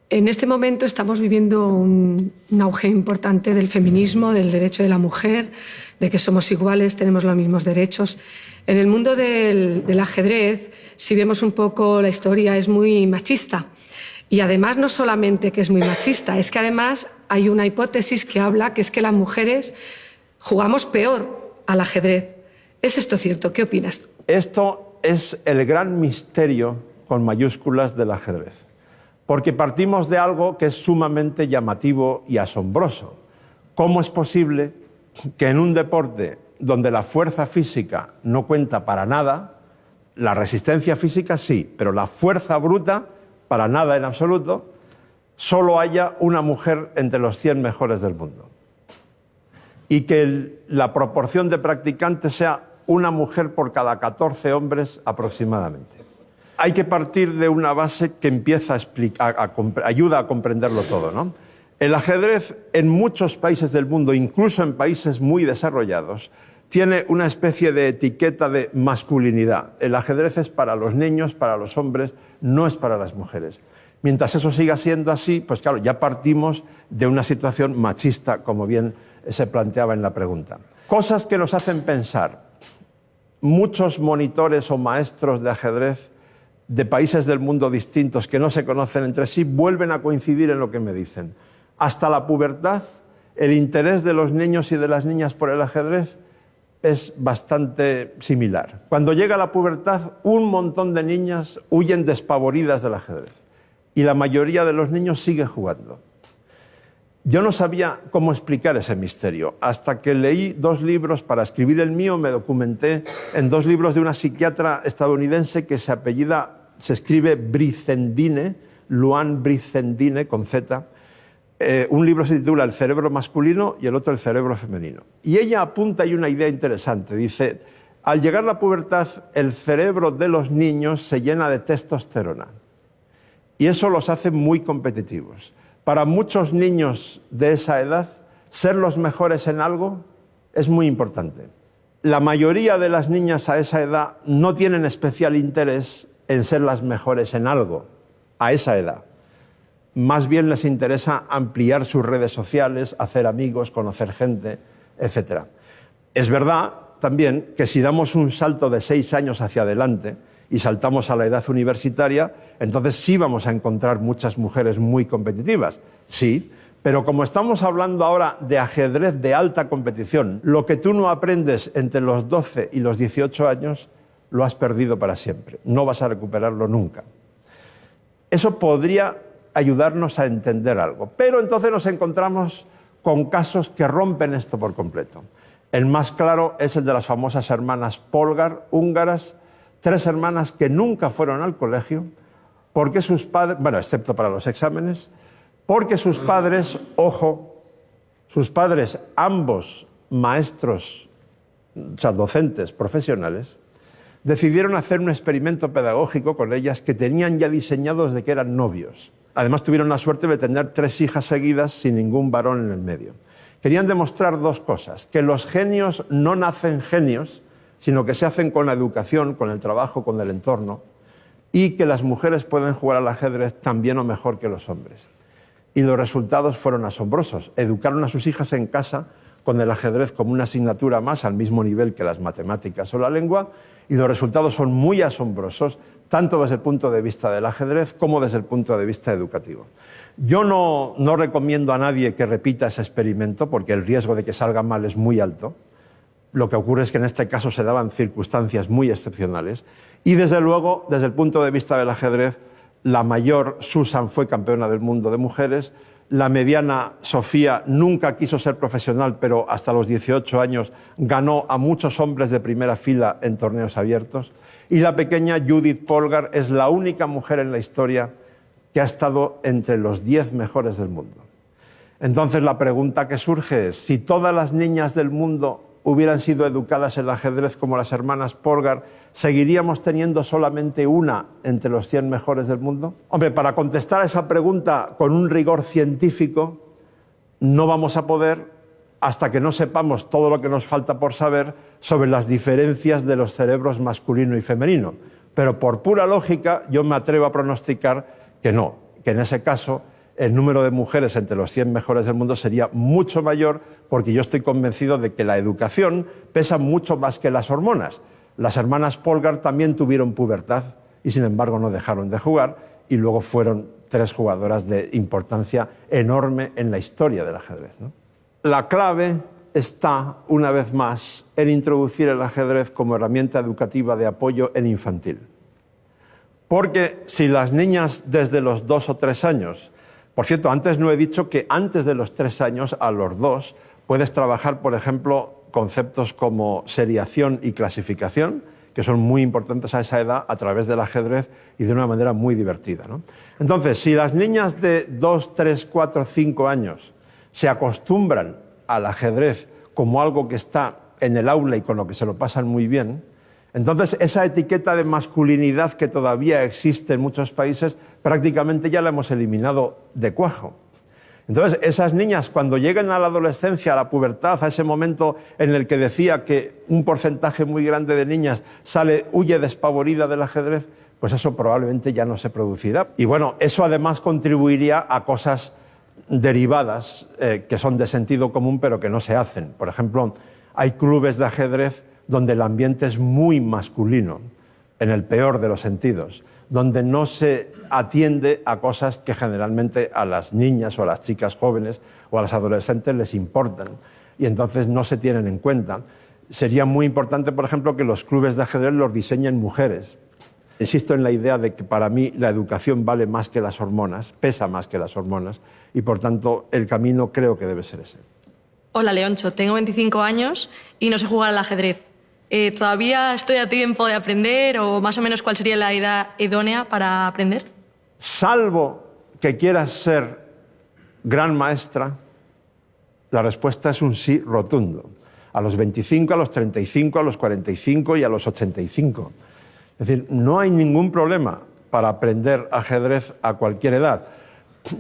[SPEAKER 10] En este momento estamos viviendo un auge importante del feminismo, del derecho de la mujer, de que somos iguales, tenemos los mismos derechos. En el mundo del ajedrez, si vemos un poco la historia, es muy machista. Y además no solamente que es muy machista, es que además hay una hipótesis que habla que es que las mujeres jugamos peor al ajedrez. ¿Es esto cierto? ¿Qué opinas tú?
[SPEAKER 1] Esto es el gran misterio, con mayúsculas, del ajedrez. Porque partimos de algo que es sumamente llamativo y asombroso. ¿Cómo es posible que en un deporte donde la fuerza física no cuenta para nada, la resistencia física sí, pero la fuerza bruta, para nada en absoluto, solo haya una mujer entre los 100 mejores del mundo? Y que la proporción de practicantes sea una mujer por cada 14 hombres aproximadamente. Hay que partir de una base que empieza ayuda a comprenderlo todo, ¿no? El ajedrez en muchos países del mundo, incluso en países muy desarrollados, tiene una especie de etiqueta de masculinidad. El ajedrez es para los niños, para los hombres, no es para las mujeres. Mientras eso siga siendo así, pues claro, ya partimos de una situación machista, como bien se planteaba en la pregunta. Cosas que nos hacen pensar. muchos monitores o maestros de ajedrez de países del mundo distintos que no se conocen entre sí vuelven a coincidir en lo que me dicen. Hasta la pubertad, el interés de los niños y de las niñas por el ajedrez es bastante similar. Cuando llega la pubertad, un montón de niñas huyen despavoridas del ajedrez y la mayoría de los niños sigue jugando. Yo no sabía cómo explicar ese misterio. Hasta que leí 2 libros para escribir el mío, me documenté en 2 libros de una psiquiatra estadounidense que se escribe Brizendine, Luan Brizendine, con Z. Un libro se titula El cerebro masculino y el otro El cerebro femenino. Y ella apunta ahí una idea interesante. Dice, al llegar la pubertad, el cerebro de los niños se llena de testosterona. Y eso los hace muy competitivos. Para muchos niños de esa edad, ser los mejores en algo es muy importante. La mayoría de las niñas a esa edad no tienen especial interés en ser las mejores en algo, a esa edad. Más bien les interesa ampliar sus redes sociales, hacer amigos, conocer gente, etc. Es verdad también que si damos un salto de 6 años hacia adelante y saltamos a la edad universitaria, entonces sí vamos a encontrar muchas mujeres muy competitivas, sí, pero como estamos hablando ahora de ajedrez de alta competición, lo que tú no aprendes entre los 12 y los 18 años, lo has perdido para siempre, no vas a recuperarlo nunca. Eso podría ayudarnos a entender algo, pero entonces nos encontramos con casos que rompen esto por completo. El más claro es el de las famosas hermanas Polgar, húngaras, 3 hermanas que nunca fueron al colegio, porque sus padres, bueno, excepto para los exámenes, porque sus padres, ojo, sus padres, ambos maestros, o sea, docentes profesionales, decidieron hacer un experimento pedagógico con ellas que tenían ya diseñado desde que eran novios. Además, tuvieron la suerte de tener 3 hijas seguidas sin ningún varón en el medio. Querían demostrar 2 cosas, que los genios no nacen genios, sino que se hacen con la educación, con el trabajo, con el entorno, y que las mujeres pueden jugar al ajedrez tan bien o mejor que los hombres. Y los resultados fueron asombrosos. Educaron a sus hijas en casa con el ajedrez como una asignatura más al mismo nivel que las matemáticas o la lengua, y los resultados son muy asombrosos, tanto desde el punto de vista del ajedrez como desde el punto de vista educativo. Yo no recomiendo a nadie que repita ese experimento porque el riesgo de que salga mal es muy alto. Lo que ocurre es que en este caso se daban circunstancias muy excepcionales y desde luego, desde el punto de vista del ajedrez, la mayor Susan fue campeona del mundo de mujeres, la mediana Sofía nunca quiso ser profesional, pero hasta los 18 años ganó a muchos hombres de primera fila en torneos abiertos, y la pequeña Judith Polgar es la única mujer en la historia que ha estado entre los 10 mejores del mundo. Entonces la pregunta que surge es, si todas las niñas del mundo hubieran sido educadas en el ajedrez como las hermanas Polgar, ¿seguiríamos teniendo solamente una entre los 100 mejores del mundo? Hombre, para contestar a esa pregunta con un rigor científico, no vamos a poder hasta que no sepamos todo lo que nos falta por saber sobre las diferencias de los cerebros masculino y femenino. Pero por pura lógica, yo me atrevo a pronosticar que no, que en ese caso el número de mujeres entre los 100 mejores del mundo sería mucho mayor, porque yo estoy convencido de que la educación pesa mucho más que las hormonas. Las hermanas Polgar también tuvieron pubertad y sin embargo no dejaron de jugar y luego fueron 3 jugadoras de importancia enorme en la historia del ajedrez, ¿no? La clave está, una vez más, en introducir el ajedrez como herramienta educativa de apoyo en infantil. Porque si las niñas desde los 2 o 3 años, por cierto, antes no he dicho que antes de los 3 años, a los 2, puedes trabajar, por ejemplo, conceptos como seriación y clasificación, que son muy importantes a esa edad a través del ajedrez y de una manera muy divertida, ¿no? Entonces, si las niñas de 2, 3, 4, 5 años se acostumbran al ajedrez como algo que está en el aula y con lo que se lo pasan muy bien, entonces esa etiqueta de masculinidad que todavía existe en muchos países prácticamente ya la hemos eliminado de cuajo. Entonces esas niñas cuando lleguen a la adolescencia, a la pubertad, a ese momento en el que decía que un porcentaje muy grande de niñas huye despavorida del ajedrez, pues eso probablemente ya no se producirá. Y bueno, eso además contribuiría a cosas derivadas que son de sentido común pero que no se hacen. Por ejemplo, hay clubes de ajedrez donde el ambiente es muy masculino, en el peor de los sentidos, donde no se atiende a cosas que generalmente a las niñas o a las chicas jóvenes o a las adolescentes les importan y entonces no se tienen en cuenta. Sería muy importante, por ejemplo, que los clubes de ajedrez los diseñen mujeres. Insisto en la idea de que para mí la educación vale más que las hormonas, pesa más que las hormonas y por tanto el camino creo que debe ser ese.
[SPEAKER 11] Hola Leoncho, tengo 25 años y no sé jugar al ajedrez. ¿Todavía estoy a tiempo de aprender o más o menos cuál sería la edad idónea para aprender?
[SPEAKER 1] Salvo que quieras ser gran maestra, la respuesta es un sí rotundo. A los 25, a los 35, a los 45 y a los 85. Es decir, no hay ningún problema para aprender ajedrez a cualquier edad.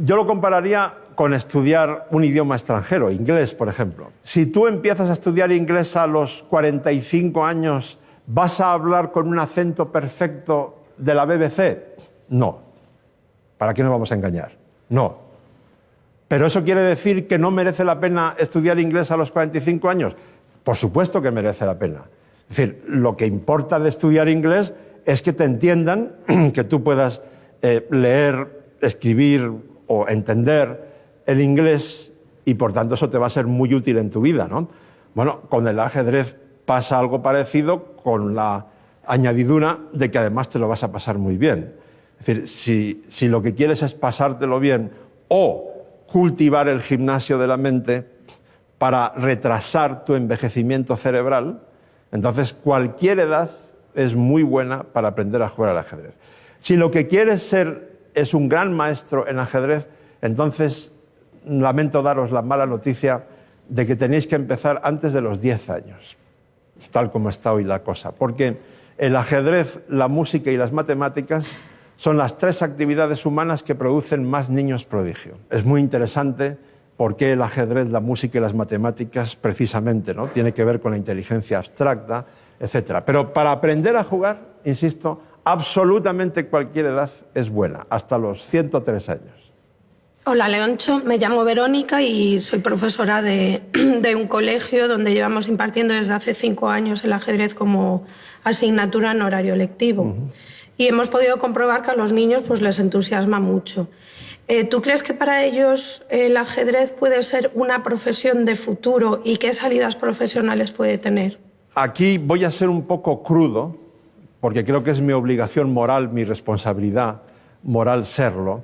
[SPEAKER 1] Yo lo compararía con estudiar un idioma extranjero, inglés, por ejemplo. Si tú empiezas a estudiar inglés a los 45 años, ¿vas a hablar con un acento perfecto de la BBC? No. ¿Para qué nos vamos a engañar? No. ¿Pero eso quiere decir que no merece la pena estudiar inglés a los 45 años? Por supuesto que merece la pena. Es decir, lo que importa de estudiar inglés es que te entiendan, que tú puedas leer, escribir o entender el inglés y por tanto eso te va a ser muy útil en tu vida, ¿no? Bueno, con el ajedrez pasa algo parecido con la añadidura de que además te lo vas a pasar muy bien. Es decir, si lo que quieres es pasártelo bien o cultivar el gimnasio de la mente para retrasar tu envejecimiento cerebral, entonces cualquier edad es muy buena para aprender a jugar al ajedrez. Si lo que quieres ser es un gran maestro en ajedrez, entonces lamento daros la mala noticia de que tenéis que empezar antes de los 10 años, tal como está hoy la cosa, porque el ajedrez, la música y las matemáticas son las 3 actividades humanas que producen más niños prodigio. Es muy interesante por qué el ajedrez, la música y las matemáticas precisamente, ¿no? Tiene que ver con la inteligencia abstracta, etc. Pero para aprender a jugar, insisto, absolutamente cualquier edad es buena, hasta los 103 años.
[SPEAKER 12] Hola Leoncho, me llamo Verónica y soy profesora de un colegio donde llevamos impartiendo desde hace 5 años el ajedrez como asignatura en horario lectivo. Y hemos podido comprobar que a los niños pues, les entusiasma mucho. ¿Tú crees que para ellos el ajedrez puede ser una profesión de futuro y qué salidas profesionales puede tener?
[SPEAKER 1] Aquí voy a ser un poco crudo, porque creo que es mi obligación moral, mi responsabilidad moral serlo,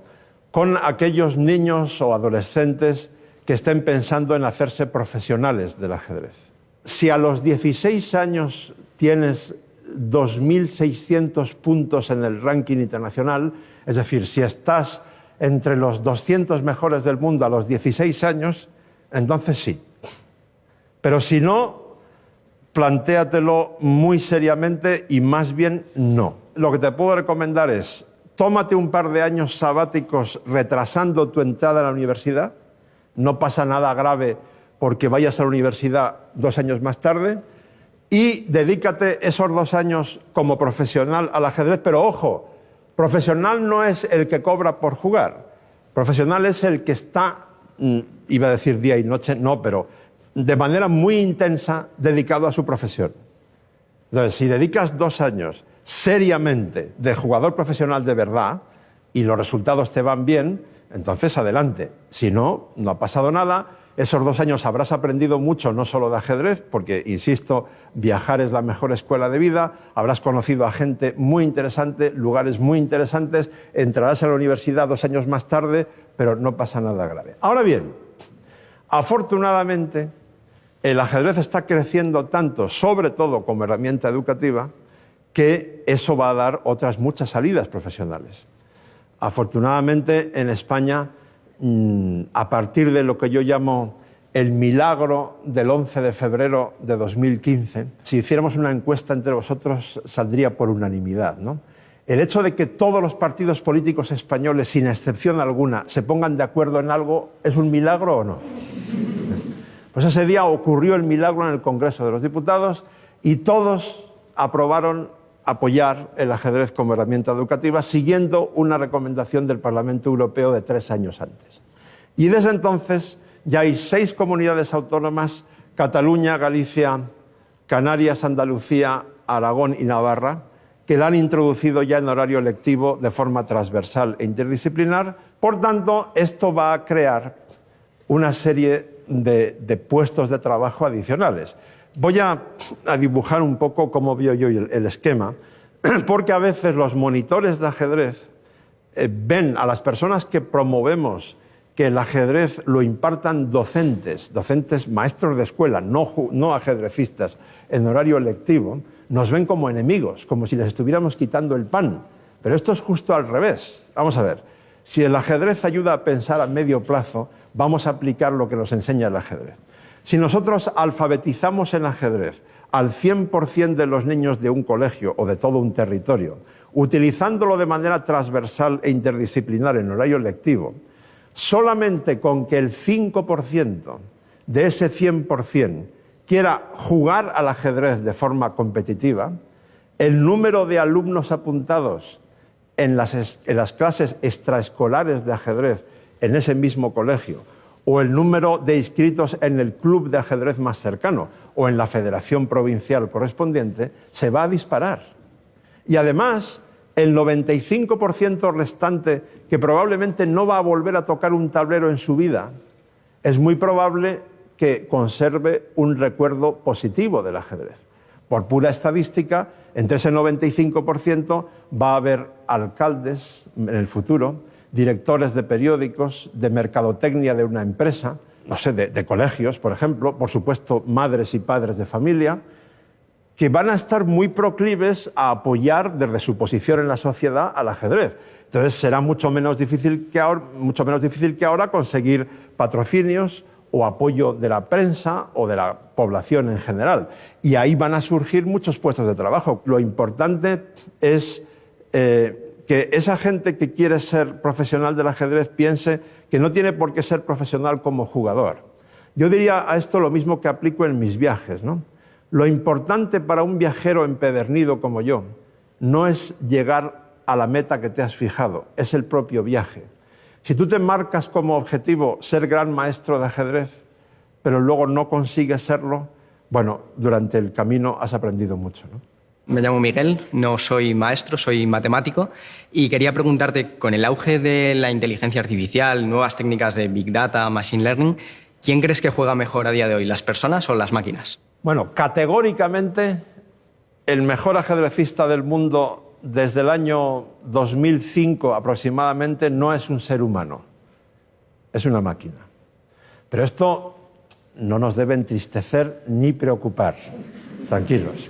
[SPEAKER 1] con aquellos niños o adolescentes que estén pensando en hacerse profesionales del ajedrez. Si a los 16 años tienes 2.600 puntos en el ranking internacional, es decir, si estás entre los 200 mejores del mundo a los 16 años, entonces sí. Pero si no, plantéatelo muy seriamente y más bien no. Lo que te puedo recomendar es, tómate un par de años sabáticos retrasando tu entrada a la universidad, no pasa nada grave porque vayas a la universidad 2 años más tarde, y dedícate esos 2 años como profesional al ajedrez, pero ojo, profesional no es el que cobra por jugar, profesional es el que está, iba a decir día y noche, no, pero de manera muy intensa dedicado a su profesión. Entonces, si dedicas 2 años seriamente de jugador profesional de verdad y los resultados te van bien, entonces adelante. Si no, no ha pasado nada. Esos 2 años habrás aprendido mucho, no solo de ajedrez, porque, insisto, viajar es la mejor escuela de vida, habrás conocido a gente muy interesante, lugares muy interesantes, entrarás a la universidad 2 años más tarde, pero no pasa nada grave. Ahora bien, afortunadamente, el ajedrez está creciendo tanto, sobre todo como herramienta educativa, que eso va a dar otras muchas salidas profesionales. Afortunadamente, en España, a partir de lo que yo llamo el milagro del 11 de febrero de 2015, si hiciéramos una encuesta entre vosotros, saldría por unanimidad, ¿no? El hecho de que todos los partidos políticos españoles, sin excepción alguna, se pongan de acuerdo en algo, ¿es un milagro o no? Pues ese día ocurrió el milagro en el Congreso de los Diputados y todos aprobaron apoyar el ajedrez como herramienta educativa, siguiendo una recomendación del Parlamento Europeo de 3 años antes. Y desde entonces ya hay 6 comunidades autónomas, Cataluña, Galicia, Canarias, Andalucía, Aragón y Navarra, que la han introducido ya en horario lectivo de forma transversal e interdisciplinar. Por tanto, esto va a crear una serie de puestos de trabajo adicionales. Voy a dibujar un poco cómo veo yo el esquema, porque a veces los monitores de ajedrez ven a las personas que promovemos que el ajedrez lo impartan docentes maestros de escuela, no ajedrecistas, en horario lectivo, nos ven como enemigos, como si les estuviéramos quitando el pan. Pero esto es justo al revés. Vamos a ver, si el ajedrez ayuda a pensar a medio plazo, vamos a aplicar lo que nos enseña el ajedrez. Si nosotros alfabetizamos en ajedrez al 100% de los niños de un colegio o de todo un territorio, utilizándolo de manera transversal e interdisciplinar en horario lectivo, solamente con que el 5% de ese 100% quiera jugar al ajedrez de forma competitiva, el número de alumnos apuntados en las clases extraescolares de ajedrez en ese mismo colegio, o el número de inscritos en el club de ajedrez más cercano o en la federación provincial correspondiente, se va a disparar. Y además, el 95% restante, que probablemente no va a volver a tocar un tablero en su vida, es muy probable que conserve un recuerdo positivo del ajedrez. Por pura estadística, entre ese 95% va a haber alcaldes en el futuro, directores de periódicos, de mercadotecnia de una empresa, no sé, de colegios, por ejemplo, por supuesto, madres y padres de familia, que van a estar muy proclives a apoyar desde su posición en la sociedad al ajedrez. Entonces será mucho menos difícil que ahora conseguir patrocinios o apoyo de la prensa o de la población en general. Y ahí van a surgir muchos puestos de trabajo. Lo importante es que esa gente que quiere ser profesional del ajedrez piense que no tiene por qué ser profesional como jugador. Yo diría a esto lo mismo que aplico en mis viajes, ¿no? Lo importante para un viajero empedernido como yo no es llegar a la meta que te has fijado, es el propio viaje. Si tú te marcas como objetivo ser gran maestro de ajedrez, pero luego no consigues serlo, bueno, durante el camino has aprendido mucho, ¿no?
[SPEAKER 13] Me llamo Miguel, no soy maestro, soy matemático y quería preguntarte, con el auge de la inteligencia artificial, nuevas técnicas de Big Data, Machine Learning, ¿quién crees que juega mejor a día de hoy, las personas o las máquinas?
[SPEAKER 1] Bueno, categóricamente el mejor ajedrecista del mundo desde el año 2005 aproximadamente no es un ser humano, es una máquina. Pero esto no nos debe entristecer ni preocupar, tranquilos,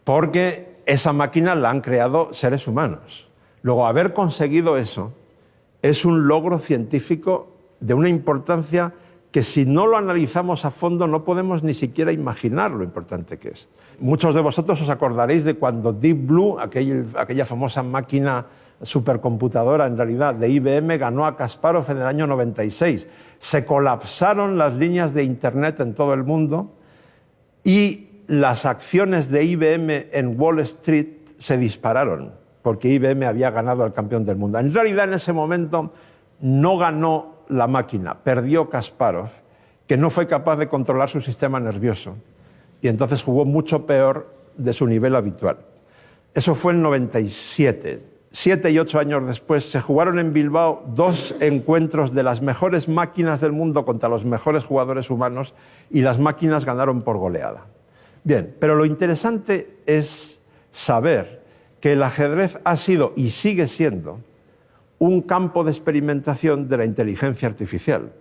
[SPEAKER 1] porque esa máquina la han creado seres humanos. Luego, haber conseguido eso es un logro científico de una importancia que si no lo analizamos a fondo no podemos ni siquiera imaginar lo importante que es. Muchos de vosotros os acordaréis de cuando Deep Blue, aquella famosa máquina supercomputadora en realidad de IBM, ganó a Kasparov en el año 96. Se colapsaron las líneas de Internet en todo el mundo y las acciones de IBM en Wall Street se dispararon porque IBM había ganado al campeón del mundo. En realidad, en ese momento no ganó la máquina, perdió Kasparov, que no fue capaz de controlar su sistema nervioso y entonces jugó mucho peor de su nivel habitual. Eso fue en 97. 7 y 8 años después se jugaron en Bilbao 2 encuentros de las mejores máquinas del mundo contra los mejores jugadores humanos y las máquinas ganaron por goleada. Bien, pero lo interesante es saber que el ajedrez ha sido y sigue siendo un campo de experimentación de la inteligencia artificial.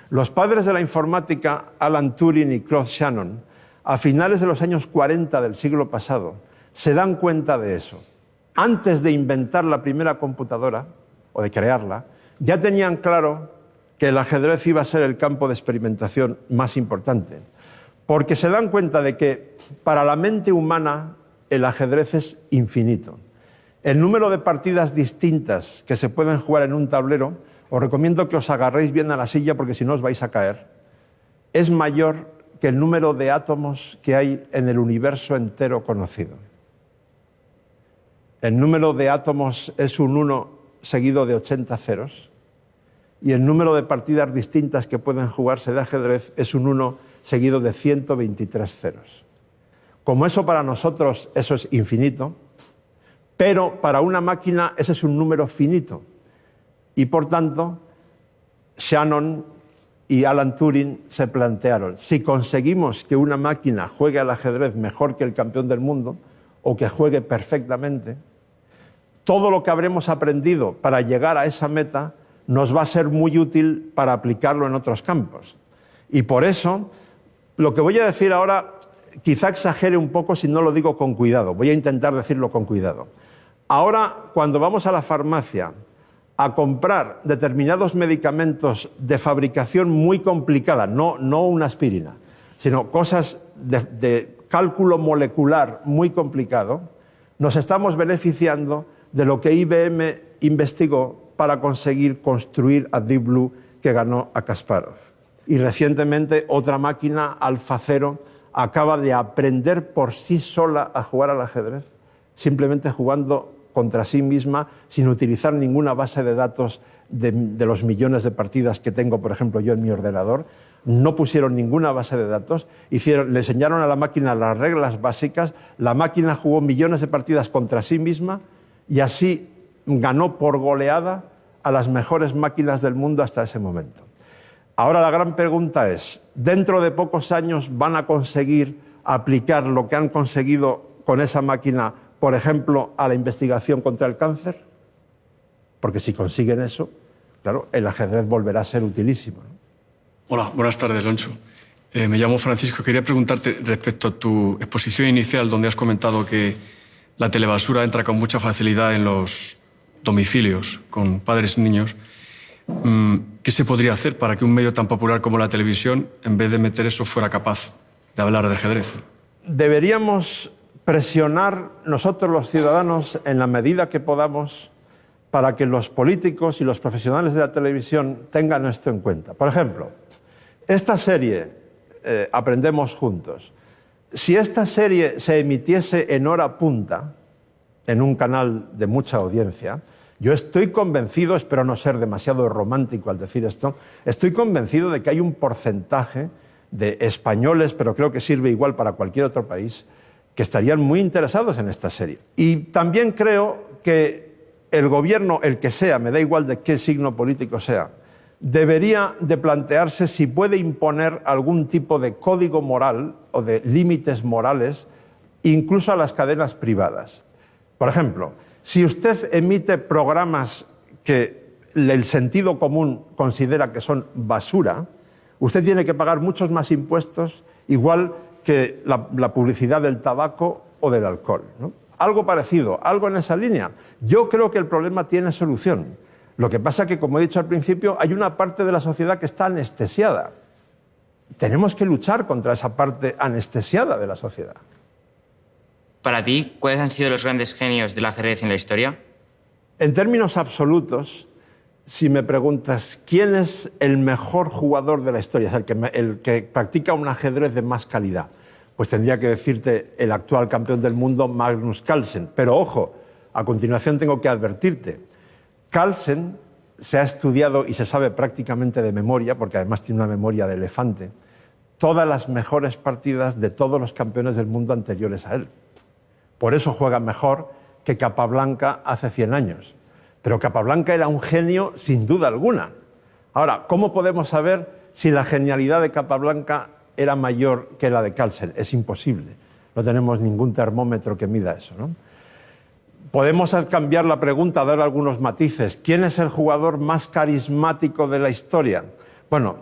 [SPEAKER 1] Los padres de la informática, Alan Turing y Claude Shannon, a finales de los años 40 del siglo pasado, se dan cuenta de eso. Antes de inventar la primera computadora, o de crearla, ya tenían claro que el ajedrez iba a ser el campo de experimentación más importante, porque se dan cuenta de que para la mente humana el ajedrez es infinito. El número de partidas distintas que se pueden jugar en un tablero, os recomiendo que os agarréis bien a la silla porque si no os vais a caer, es mayor que el número de átomos que hay en el universo entero conocido. El número de átomos es un 1 seguido de 80 ceros y el número de partidas distintas que pueden jugarse de ajedrez es un 1 seguido de 123 ceros. Como eso para nosotros, eso es infinito, pero para una máquina ese es un número finito. Y por tanto, Shannon y Alan Turing se plantearon, si conseguimos que una máquina juegue al ajedrez mejor que el campeón del mundo, o que juegue perfectamente, todo lo que habremos aprendido para llegar a esa meta nos va a ser muy útil para aplicarlo en otros campos. Y por eso, lo que voy a decir ahora, quizá exagere un poco si no lo digo con cuidado. Voy a intentar decirlo con cuidado. Ahora, cuando vamos a la farmacia a comprar determinados medicamentos de fabricación muy complicada, no una aspirina, sino cosas de cálculo molecular muy complicado, nos estamos beneficiando de lo que IBM investigó para conseguir construir a Deep Blue, que ganó a Kasparov. Y recientemente otra máquina, AlphaZero, acaba de aprender por sí sola a jugar al ajedrez, simplemente jugando contra sí misma, sin utilizar ninguna base de datos de los millones de partidas que tengo, por ejemplo, yo en mi ordenador. No pusieron ninguna base de datos, le enseñaron a la máquina las reglas básicas, la máquina jugó millones de partidas contra sí misma y así ganó por goleada a las mejores máquinas del mundo hasta ese momento. Ahora la gran pregunta es, ¿dentro de pocos años van a conseguir aplicar lo que han conseguido con esa máquina, por ejemplo, a la investigación contra el cáncer? Porque si consiguen eso, claro, el ajedrez volverá a ser utilísimo, ¿no?
[SPEAKER 14] Hola, buenas tardes, Loncho. Me llamo Francisco. Quería preguntarte respecto a tu exposición inicial, donde has comentado que la telebasura entra con mucha facilidad en los domicilios con padres y niños. ¿Qué se podría hacer para que un medio tan popular como la televisión, en vez de meter eso, fuera capaz de hablar de ajedrez?
[SPEAKER 1] Deberíamos presionar nosotros los ciudadanos en la medida que podamos para que los políticos y los profesionales de la televisión tengan esto en cuenta. Por ejemplo, esta serie, Aprendemos Juntos, si esta serie se emitiese en hora punta, en un canal de mucha audiencia, yo estoy convencido, espero no ser demasiado romántico al decir esto, estoy convencido de que hay un porcentaje de españoles, pero creo que sirve igual para cualquier otro país, que estarían muy interesados en esta serie. Y también creo que el gobierno, el que sea, me da igual de qué signo político sea, debería de plantearse si puede imponer algún tipo de código moral o de límites morales incluso a las cadenas privadas. Por ejemplo, si usted emite programas que el sentido común considera que son basura, usted tiene que pagar muchos más impuestos, igual que la publicidad del tabaco o del alcohol, ¿no? Algo parecido, algo en esa línea. Yo creo que el problema tiene solución. Lo que pasa es que, como he dicho al principio, hay una parte de la sociedad que está anestesiada. Tenemos que luchar contra esa parte anestesiada de la sociedad.
[SPEAKER 15] Para ti, ¿cuáles han sido los grandes genios del ajedrez en la historia?
[SPEAKER 1] En términos absolutos, si me preguntas quién es el mejor jugador de la historia, es el que practica un ajedrez de más calidad, pues tendría que decirte el actual campeón del mundo, Magnus Carlsen. Pero ojo, a continuación tengo que advertirte, Carlsen se ha estudiado y se sabe prácticamente de memoria, porque además tiene una memoria de elefante, todas las mejores partidas de todos los campeones del mundo anteriores a él. Por eso juega mejor que Capablanca hace 100 años. Pero Capablanca era un genio sin duda alguna. Ahora, ¿cómo podemos saber si la genialidad de Capablanca era mayor que la de Carlsen? Es imposible. No tenemos ningún termómetro que mida eso, ¿no? Podemos cambiar la pregunta, dar algunos matices. ¿Quién es el jugador más carismático de la historia? Bueno,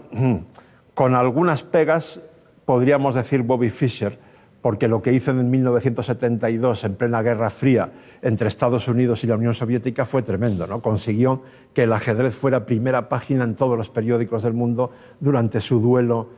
[SPEAKER 1] con algunas pegas podríamos decir Bobby Fischer, porque lo que hizo en 1972, en plena Guerra Fría, entre Estados Unidos y la Unión Soviética fue tremendo, ¿no? Consiguió que el ajedrez fuera primera página en todos los periódicos del mundo durante su duelo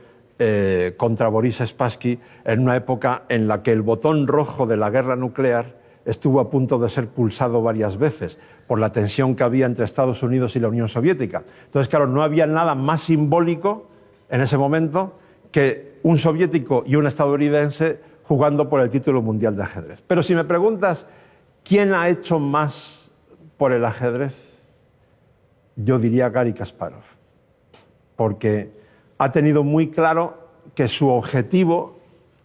[SPEAKER 1] contra Boris Spassky, en una época en la que el botón rojo de la guerra nuclear estuvo a punto de ser pulsado varias veces por la tensión que había entre Estados Unidos y la Unión Soviética. Entonces, claro, no había nada más simbólico en ese momento que un soviético y un estadounidense jugando por el título mundial de ajedrez. Pero si me preguntas quién ha hecho más por el ajedrez, yo diría Garry Kasparov, porque ha tenido muy claro que su objetivo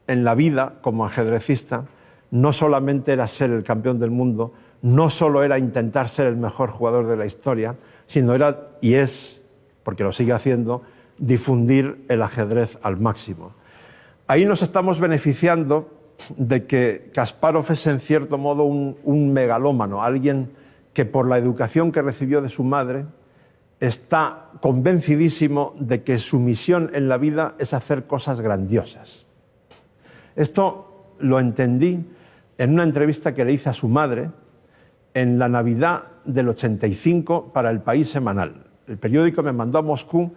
[SPEAKER 1] en la vida como ajedrecista no solamente era ser el campeón del mundo, no solo era intentar ser el mejor jugador de la historia, sino era, y es, porque lo sigue haciendo, difundir el ajedrez al máximo. Ahí nos estamos beneficiando de que Kasparov es en cierto modo un megalómano, alguien que por la educación que recibió de su madre está convencidísimo de que su misión en la vida es hacer cosas grandiosas. Esto lo entendí en una entrevista que le hice a su madre en la Navidad del 85 para El País Semanal. El periódico me mandó a Moscú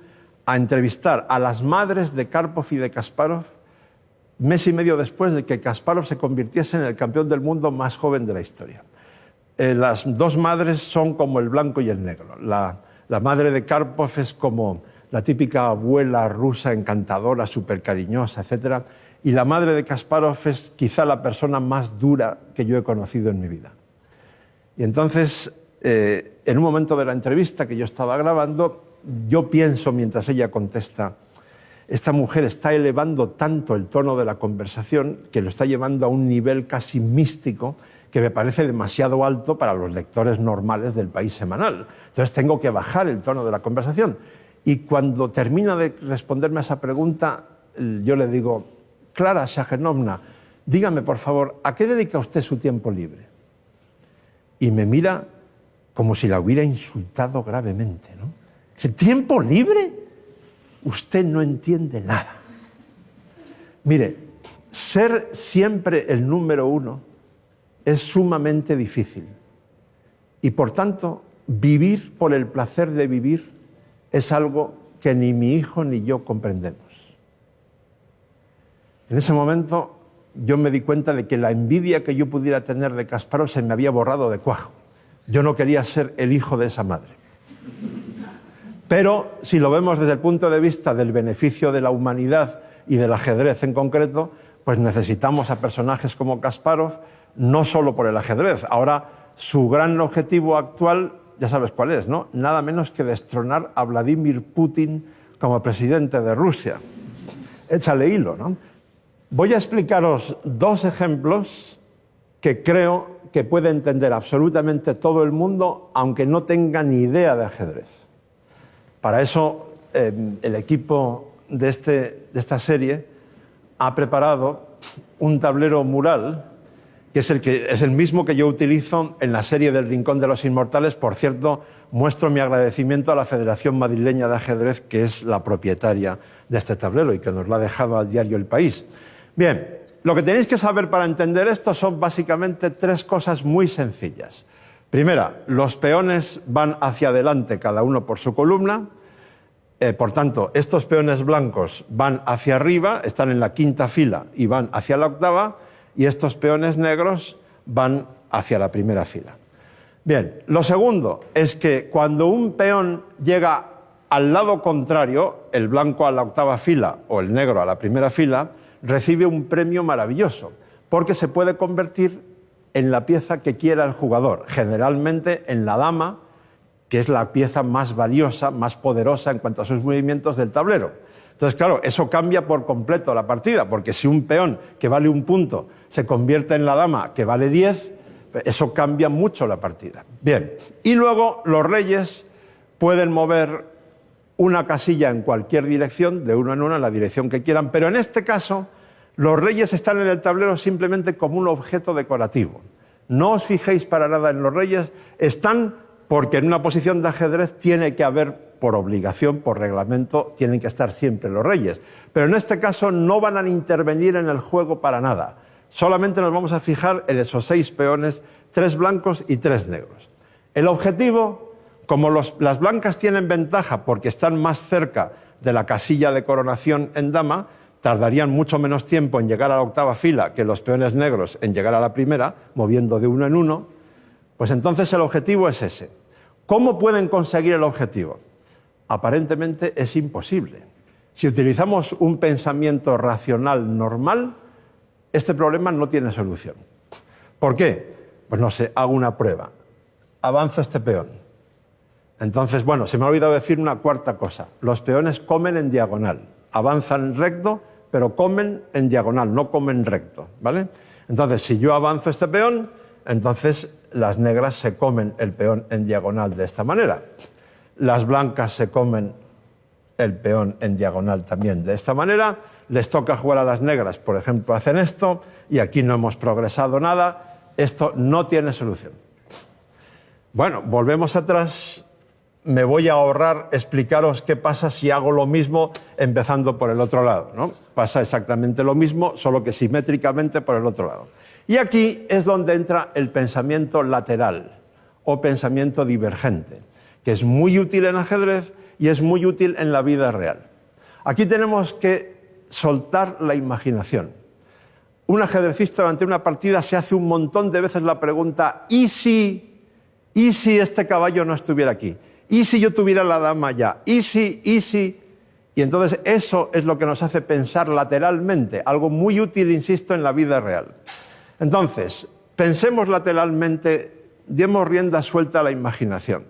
[SPEAKER 1] a entrevistar a las madres de Karpov y de Kasparov mes y medio después de que Kasparov se convirtiese en el campeón del mundo más joven de la historia. Las dos madres son como el blanco y el negro. La madre de Karpov es como la típica abuela rusa encantadora, súper cariñosa, etc. Y la madre de Kasparov es quizá la persona más dura que yo he conocido en mi vida. Y entonces, en un momento de la entrevista que yo estaba grabando, yo pienso, mientras ella contesta, esta mujer está elevando tanto el tono de la conversación que lo está llevando a un nivel casi místico que me parece demasiado alto para los lectores normales del País Semanal. Entonces tengo que bajar el tono de la conversación. Y cuando termina de responderme a esa pregunta, yo le digo, Clara Shagenovna, dígame por favor, ¿a qué dedica usted su tiempo libre? Y me mira como si la hubiera insultado gravemente, ¿no? Dice, ¿tiempo libre? Usted no entiende nada. Mire, ser siempre el número uno es sumamente difícil. Y por tanto, vivir por el placer de vivir es algo que ni mi hijo ni yo comprendemos. En ese momento yo me di cuenta de que la envidia que yo pudiera tener de Kasparov se me había borrado de cuajo. Yo no quería ser el hijo de esa madre. Pero si lo vemos desde el punto de vista del beneficio de la humanidad y del ajedrez en concreto, pues necesitamos a personajes como Kasparov, no solo por el ajedrez. Ahora su gran objetivo actual, ya sabes cuál es, ¿no? Nada menos que destronar a Vladimir Putin como presidente de Rusia. Échale hilo, ¿no? Voy a explicaros dos ejemplos que creo que puede entender absolutamente todo el mundo, aunque no tenga ni idea de ajedrez. Para eso, el equipo de esta serie ha preparado un tablero mural, que es el mismo que yo utilizo en la serie del Rincón de los Inmortales. Por cierto, muestro mi agradecimiento a la Federación Madrileña de Ajedrez, que es la propietaria de este tablero y que nos lo ha dejado al diario El País. Bien, lo que tenéis que saber para entender esto son básicamente tres cosas muy sencillas. Primera, los peones van hacia adelante, cada uno por su columna. Por tanto, estos peones blancos van hacia arriba, están en la quinta fila y van hacia la octava, y estos peones negros van hacia la primera fila. Bien, lo segundo es que cuando un peón llega al lado contrario, el blanco a la octava fila o el negro a la primera fila, recibe un premio maravilloso, porque se puede convertir en la pieza que quiera el jugador, generalmente en la dama, que es la pieza más valiosa, más poderosa en cuanto a sus movimientos del tablero. Entonces, claro, eso cambia por completo la partida, porque si un peón que vale un punto se convierte en la dama que vale 10, eso cambia mucho la partida. Bien, y luego los reyes pueden mover una casilla en cualquier dirección, de uno en una, en la dirección que quieran, pero en este caso los reyes están en el tablero simplemente como un objeto decorativo. No os fijéis para nada en los reyes, están porque en una posición de ajedrez tiene que haber, por obligación, por reglamento, tienen que estar siempre los reyes. Pero en este caso no van a intervenir en el juego para nada. Solamente nos vamos a fijar en esos 6 peones, 3 blancos y 3 negros. El objetivo, como las blancas tienen ventaja porque están más cerca de la casilla de coronación en dama, tardarían mucho menos tiempo en llegar a la octava fila que los peones negros en llegar a la primera, moviendo de uno en uno, pues entonces el objetivo es ese. ¿Cómo pueden conseguir el objetivo? Aparentemente es imposible. Si utilizamos un pensamiento racional normal, este problema no tiene solución. ¿Por qué? Pues no sé, hago una prueba. Avanzo este peón. Entonces, bueno, se me ha olvidado decir una cuarta cosa. Los peones comen en diagonal. Avanzan recto, pero comen en diagonal, no comen recto, ¿vale? Entonces, si yo avanzo este peón, entonces las negras se comen el peón en diagonal de esta manera. Las blancas se comen el peón en diagonal también de esta manera. Les toca jugar a las negras, por ejemplo, hacen esto, y aquí no hemos progresado nada. Esto no tiene solución. Bueno, volvemos atrás. Me voy a ahorrar explicaros qué pasa si hago lo mismo empezando por el otro lado, ¿no? Pasa exactamente lo mismo, solo que simétricamente por el otro lado. Y aquí es donde entra el pensamiento lateral o pensamiento divergente, que es muy útil en ajedrez y es muy útil en la vida real. Aquí tenemos que soltar la imaginación. Un ajedrecista durante una partida se hace un montón de veces la pregunta ¿y si este caballo no estuviera aquí? ¿Y si yo tuviera la dama ya? ¿Y si? Y entonces eso es lo que nos hace pensar lateralmente, algo muy útil, insisto, en la vida real. Entonces, pensemos lateralmente, demos rienda suelta a la imaginación.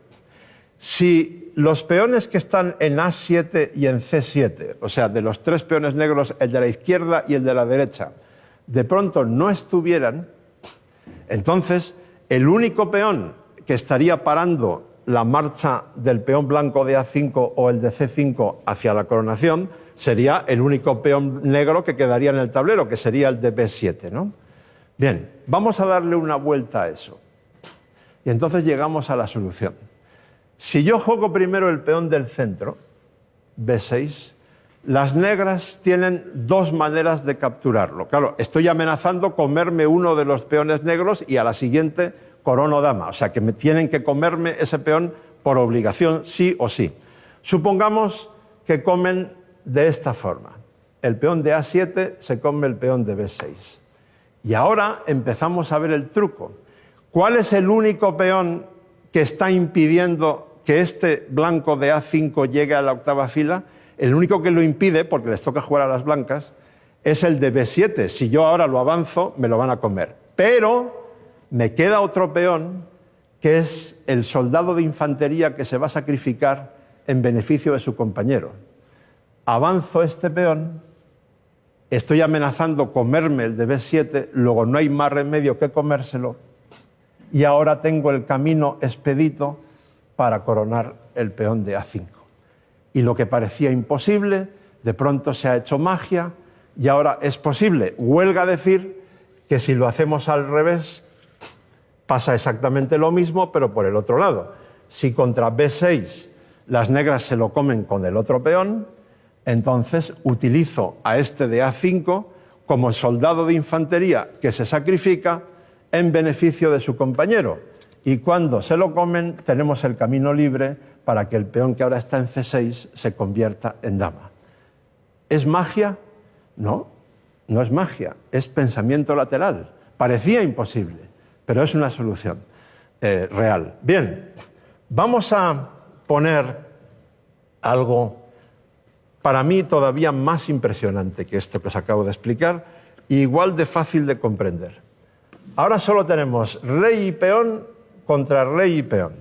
[SPEAKER 1] Si los peones que están en A7 y en C7, o sea, de los tres peones negros, el de la izquierda y el de la derecha, de pronto no estuvieran, entonces el único peón que estaría parando la marcha del peón blanco de A5 o el de C5 hacia la coronación sería el único peón negro que quedaría en el tablero, que sería el de B7, ¿no? Bien, vamos a darle una vuelta a eso. Y entonces llegamos a la solución. Si yo juego primero el peón del centro, B6, las negras tienen dos maneras de capturarlo. Claro, estoy amenazando comerme uno de los peones negros y a la siguiente corono dama. O sea que me tienen que comerme ese peón por obligación, sí o sí. Supongamos que comen de esta forma. El peón de A7 se come el peón de B6. Y ahora empezamos a ver el truco. ¿Cuál es el único peón que está impidiendo que este blanco de A5 llegue a la octava fila? El único que lo impide, porque les toca jugar a las blancas, es el de B7. Si yo ahora lo avanzo, me lo van a comer. Pero me queda otro peón, que es el soldado de infantería que se va a sacrificar en beneficio de su compañero. Avanzo este peón, estoy amenazando comerme el de B7, luego no hay más remedio que comérselo, y ahora tengo el camino expedito para coronar el peón de A5. Y lo que parecía imposible, de pronto se ha hecho magia, y ahora es posible. Huelga decir que si lo hacemos al revés, pasa exactamente lo mismo, pero por el otro lado. Si contra B6 las negras se lo comen con el otro peón, entonces utilizo a este de A5 como soldado de infantería que se sacrifica en beneficio de su compañero. Y cuando se lo comen, tenemos el camino libre para que el peón que ahora está en C6 se convierta en dama. ¿Es magia? No, no es magia, es pensamiento lateral. Parecía imposible, pero es una solución real. Bien, vamos a poner algo para mí todavía más impresionante que esto que os acabo de explicar, y igual de fácil de comprender. Ahora solo tenemos rey y peón contra rey y peón.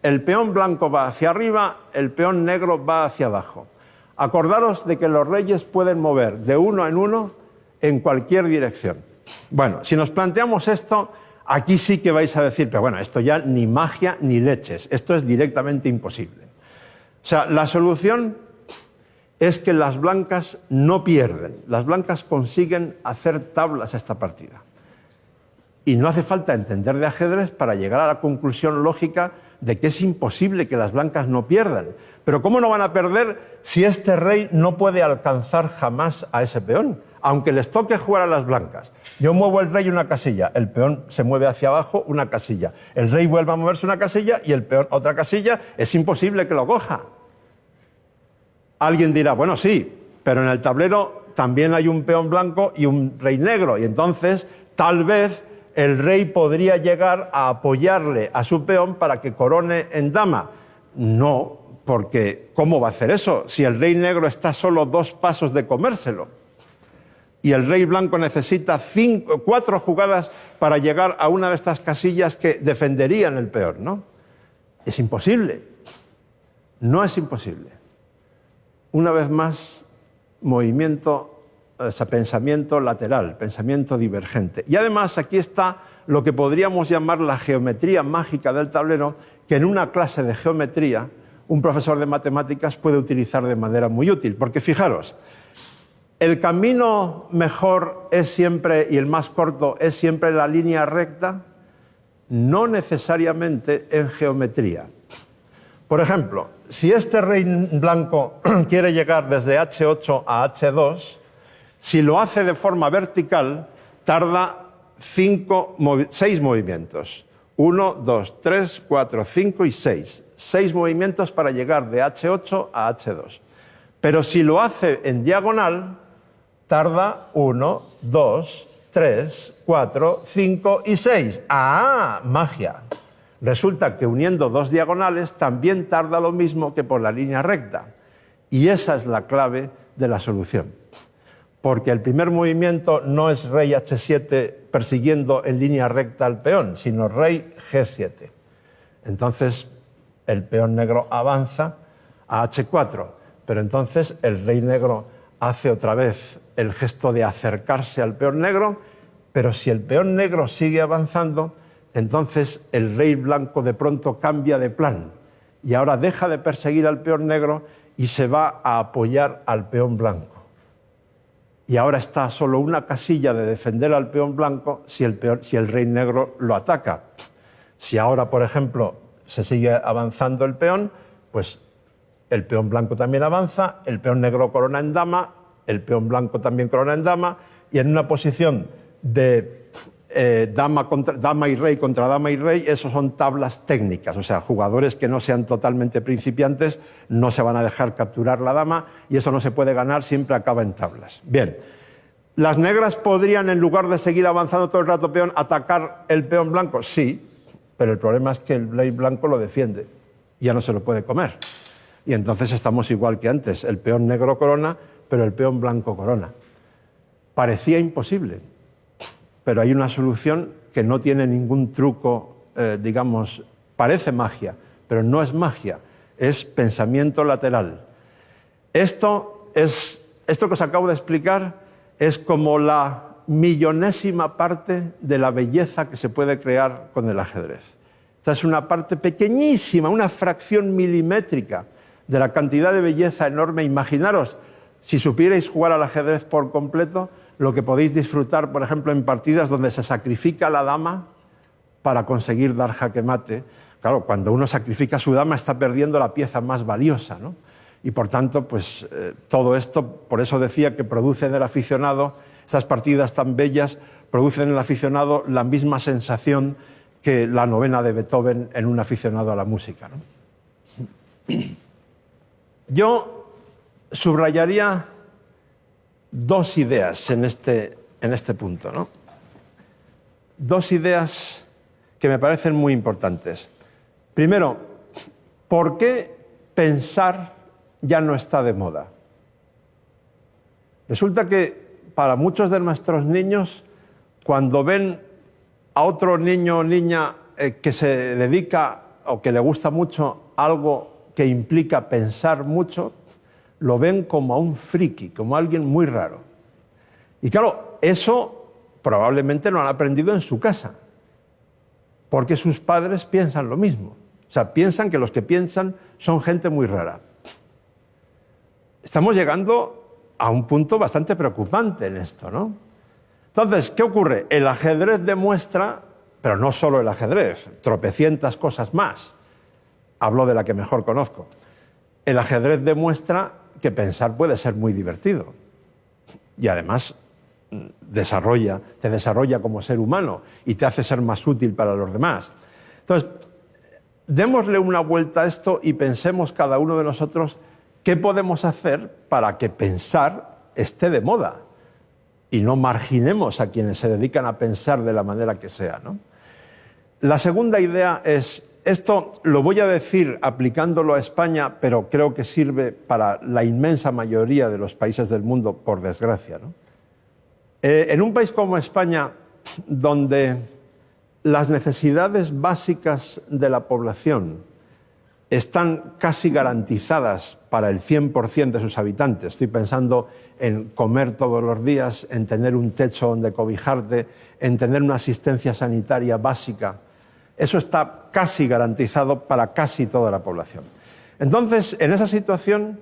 [SPEAKER 1] El peón blanco va hacia arriba, el peón negro va hacia abajo. Acordaros de que los reyes pueden mover de uno en uno en cualquier dirección. Bueno, si nos planteamos esto, aquí sí que vais a decir, pero bueno, esto ya ni magia ni leches, esto es directamente imposible. O sea, la solución es que las blancas no pierden, las blancas consiguen hacer tablas a esta partida. Y no hace falta entender de ajedrez para llegar a la conclusión lógica de que es imposible que las blancas no pierdan. Pero ¿cómo no van a perder si este rey no puede alcanzar jamás a ese peón? Aunque les toque jugar a las blancas. Yo muevo el rey una casilla, el peón se mueve hacia abajo una casilla. El rey vuelve a moverse una casilla y el peón otra casilla. Es imposible que lo coja. Alguien dirá, bueno, sí, pero en el tablero también hay un peón blanco y un rey negro. Y entonces, tal vez, el rey podría llegar a apoyarle a su peón para que corone en dama. No, porque ¿cómo va a hacer eso? Si el rey negro está solo 2 pasos de comérselo. Y el rey blanco necesita 4 jugadas para llegar a una de estas casillas que defenderían el peón, ¿no? Es imposible. No es imposible. Una vez más, movimiento ese pensamiento lateral, pensamiento divergente. Y además aquí está lo que podríamos llamar la geometría mágica del tablero, que en una clase de geometría un profesor de matemáticas puede utilizar de manera muy útil. Porque fijaros, el camino mejor es siempre, y el más corto es siempre la línea recta, no necesariamente en geometría. Por ejemplo, si este rey blanco quiere llegar desde H8 a H2, si lo hace de forma vertical, tarda 6 movimientos. 1, 2, 3, 4, 5 y 6. 6 movimientos para llegar de H8 a H2. Pero si lo hace en diagonal, tarda 1, 2, 3, 4, 5 y 6. ¡Ah! Magia. Resulta que uniendo dos diagonales también tarda lo mismo que por la línea recta. Y esa es la clave de la solución. Porque el primer movimiento no es rey H7 persiguiendo en línea recta al peón, sino rey G7. Entonces el peón negro avanza a H4, pero entonces el rey negro hace otra vez el gesto de acercarse al peón negro, pero si el peón negro sigue avanzando, entonces el rey blanco de pronto cambia de plan y ahora deja de perseguir al peón negro y se va a apoyar al peón blanco. Y ahora está solo una casilla de defender al peón blanco si el rey negro lo ataca. Si ahora, por ejemplo, se sigue avanzando el peón, pues el peón blanco también avanza, el peón negro corona en dama, el peón blanco también corona en dama, y en una posición de dama y rey contra dama y rey, eso son tablas técnicas, o sea, jugadores que no sean totalmente principiantes no se van a dejar capturar la dama y eso no se puede ganar, siempre acaba en tablas. Bien, ¿las negras podrían, en lugar de seguir avanzando todo el rato peón, atacar el peón blanco? Sí, pero el problema es que el rey blanco lo defiende y ya no se lo puede comer. Y entonces estamos igual que antes, el peón negro corona, pero el peón blanco corona. Parecía imposible, pero hay una solución que no tiene ningún truco, digamos, parece magia, pero no es magia, es pensamiento lateral. Esto que os acabo de explicar es como la millonésima parte de la belleza que se puede crear con el ajedrez. Esta es una parte pequeñísima, una fracción milimétrica de la cantidad de belleza enorme. Imaginaros, si supierais jugar al ajedrez por completo, lo que podéis disfrutar, por ejemplo, en partidas donde se sacrifica la dama para conseguir dar jaque mate. Claro, cuando uno sacrifica a su dama está perdiendo la pieza más valiosa, ¿no? Y por tanto, pues todo esto, por eso decía que produce en el aficionado, estas partidas tan bellas, producen en el aficionado la misma sensación que la novena de Beethoven en un aficionado a la música, ¿no? Yo subrayaría dos ideas en este punto, ¿no? Dos ideas que me parecen muy importantes. Primero, ¿por qué pensar ya no está de moda? Resulta que para muchos de nuestros niños, cuando ven a otro niño o niña que se dedica o que le gusta mucho algo que implica pensar mucho, lo ven como a un friki, como a alguien muy raro. Y claro, eso probablemente lo han aprendido en su casa, porque sus padres piensan lo mismo. O sea, piensan que los que piensan son gente muy rara. Estamos llegando a un punto bastante preocupante en esto, ¿no? Entonces, ¿qué ocurre? El ajedrez demuestra, pero no solo el ajedrez, tropecientas cosas más. Hablo de la que mejor conozco. El ajedrez demuestra que pensar puede ser muy divertido y además te desarrolla como ser humano y te hace ser más útil para los demás. Entonces, démosle una vuelta a esto y pensemos cada uno de nosotros qué podemos hacer para que pensar esté de moda y no marginemos a quienes se dedican a pensar de la manera que sea, ¿no? La segunda idea es, esto lo voy a decir aplicándolo a España, pero creo que sirve para la inmensa mayoría de los países del mundo, por desgracia, ¿no? En un país como España, donde las necesidades básicas de la población están casi garantizadas para el 100% de sus habitantes. Estoy pensando en comer todos los días, en tener un techo donde cobijarte, en tener una asistencia sanitaria básica. Eso está casi garantizado para casi toda la población. Entonces, en esa situación,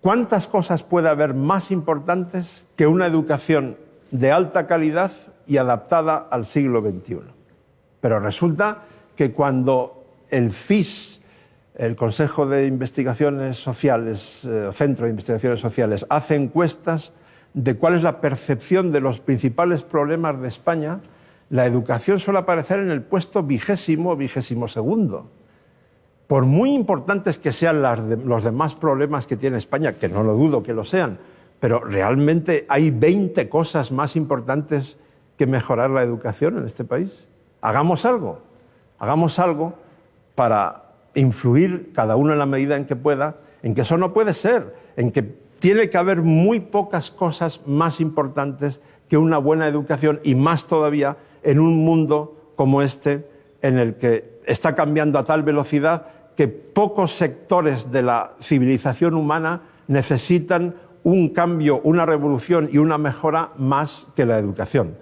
[SPEAKER 1] ¿cuántas cosas puede haber más importantes que una educación de alta calidad y adaptada al siglo XXI? Pero resulta que cuando el CIS, el Consejo de Investigaciones Sociales, Centro de Investigaciones Sociales, hace encuestas de cuál es la percepción de los principales problemas de España, la educación suele aparecer en el puesto 20º, 22º. Por muy importantes que sean los demás problemas que tiene España, que no lo dudo que lo sean, pero realmente hay 20 cosas más importantes que mejorar la educación en este país. Hagamos algo para influir cada uno en la medida en que pueda, en que eso no puede ser, en que tiene que haber muy pocas cosas más importantes que una buena educación, y más todavía en un mundo como este, en el que está cambiando a tal velocidad que pocos sectores de la civilización humana necesitan un cambio, una revolución y una mejora más que la educación.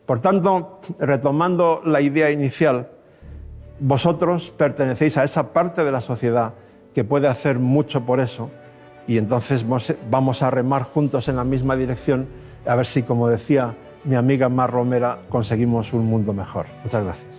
[SPEAKER 1] Por tanto, retomando la idea inicial, vosotros pertenecéis a esa parte de la sociedad que puede hacer mucho por eso, y entonces vamos a remar juntos en la misma dirección, a ver si, como decía mi amiga Mar Romera, conseguimos un mundo mejor. Muchas gracias.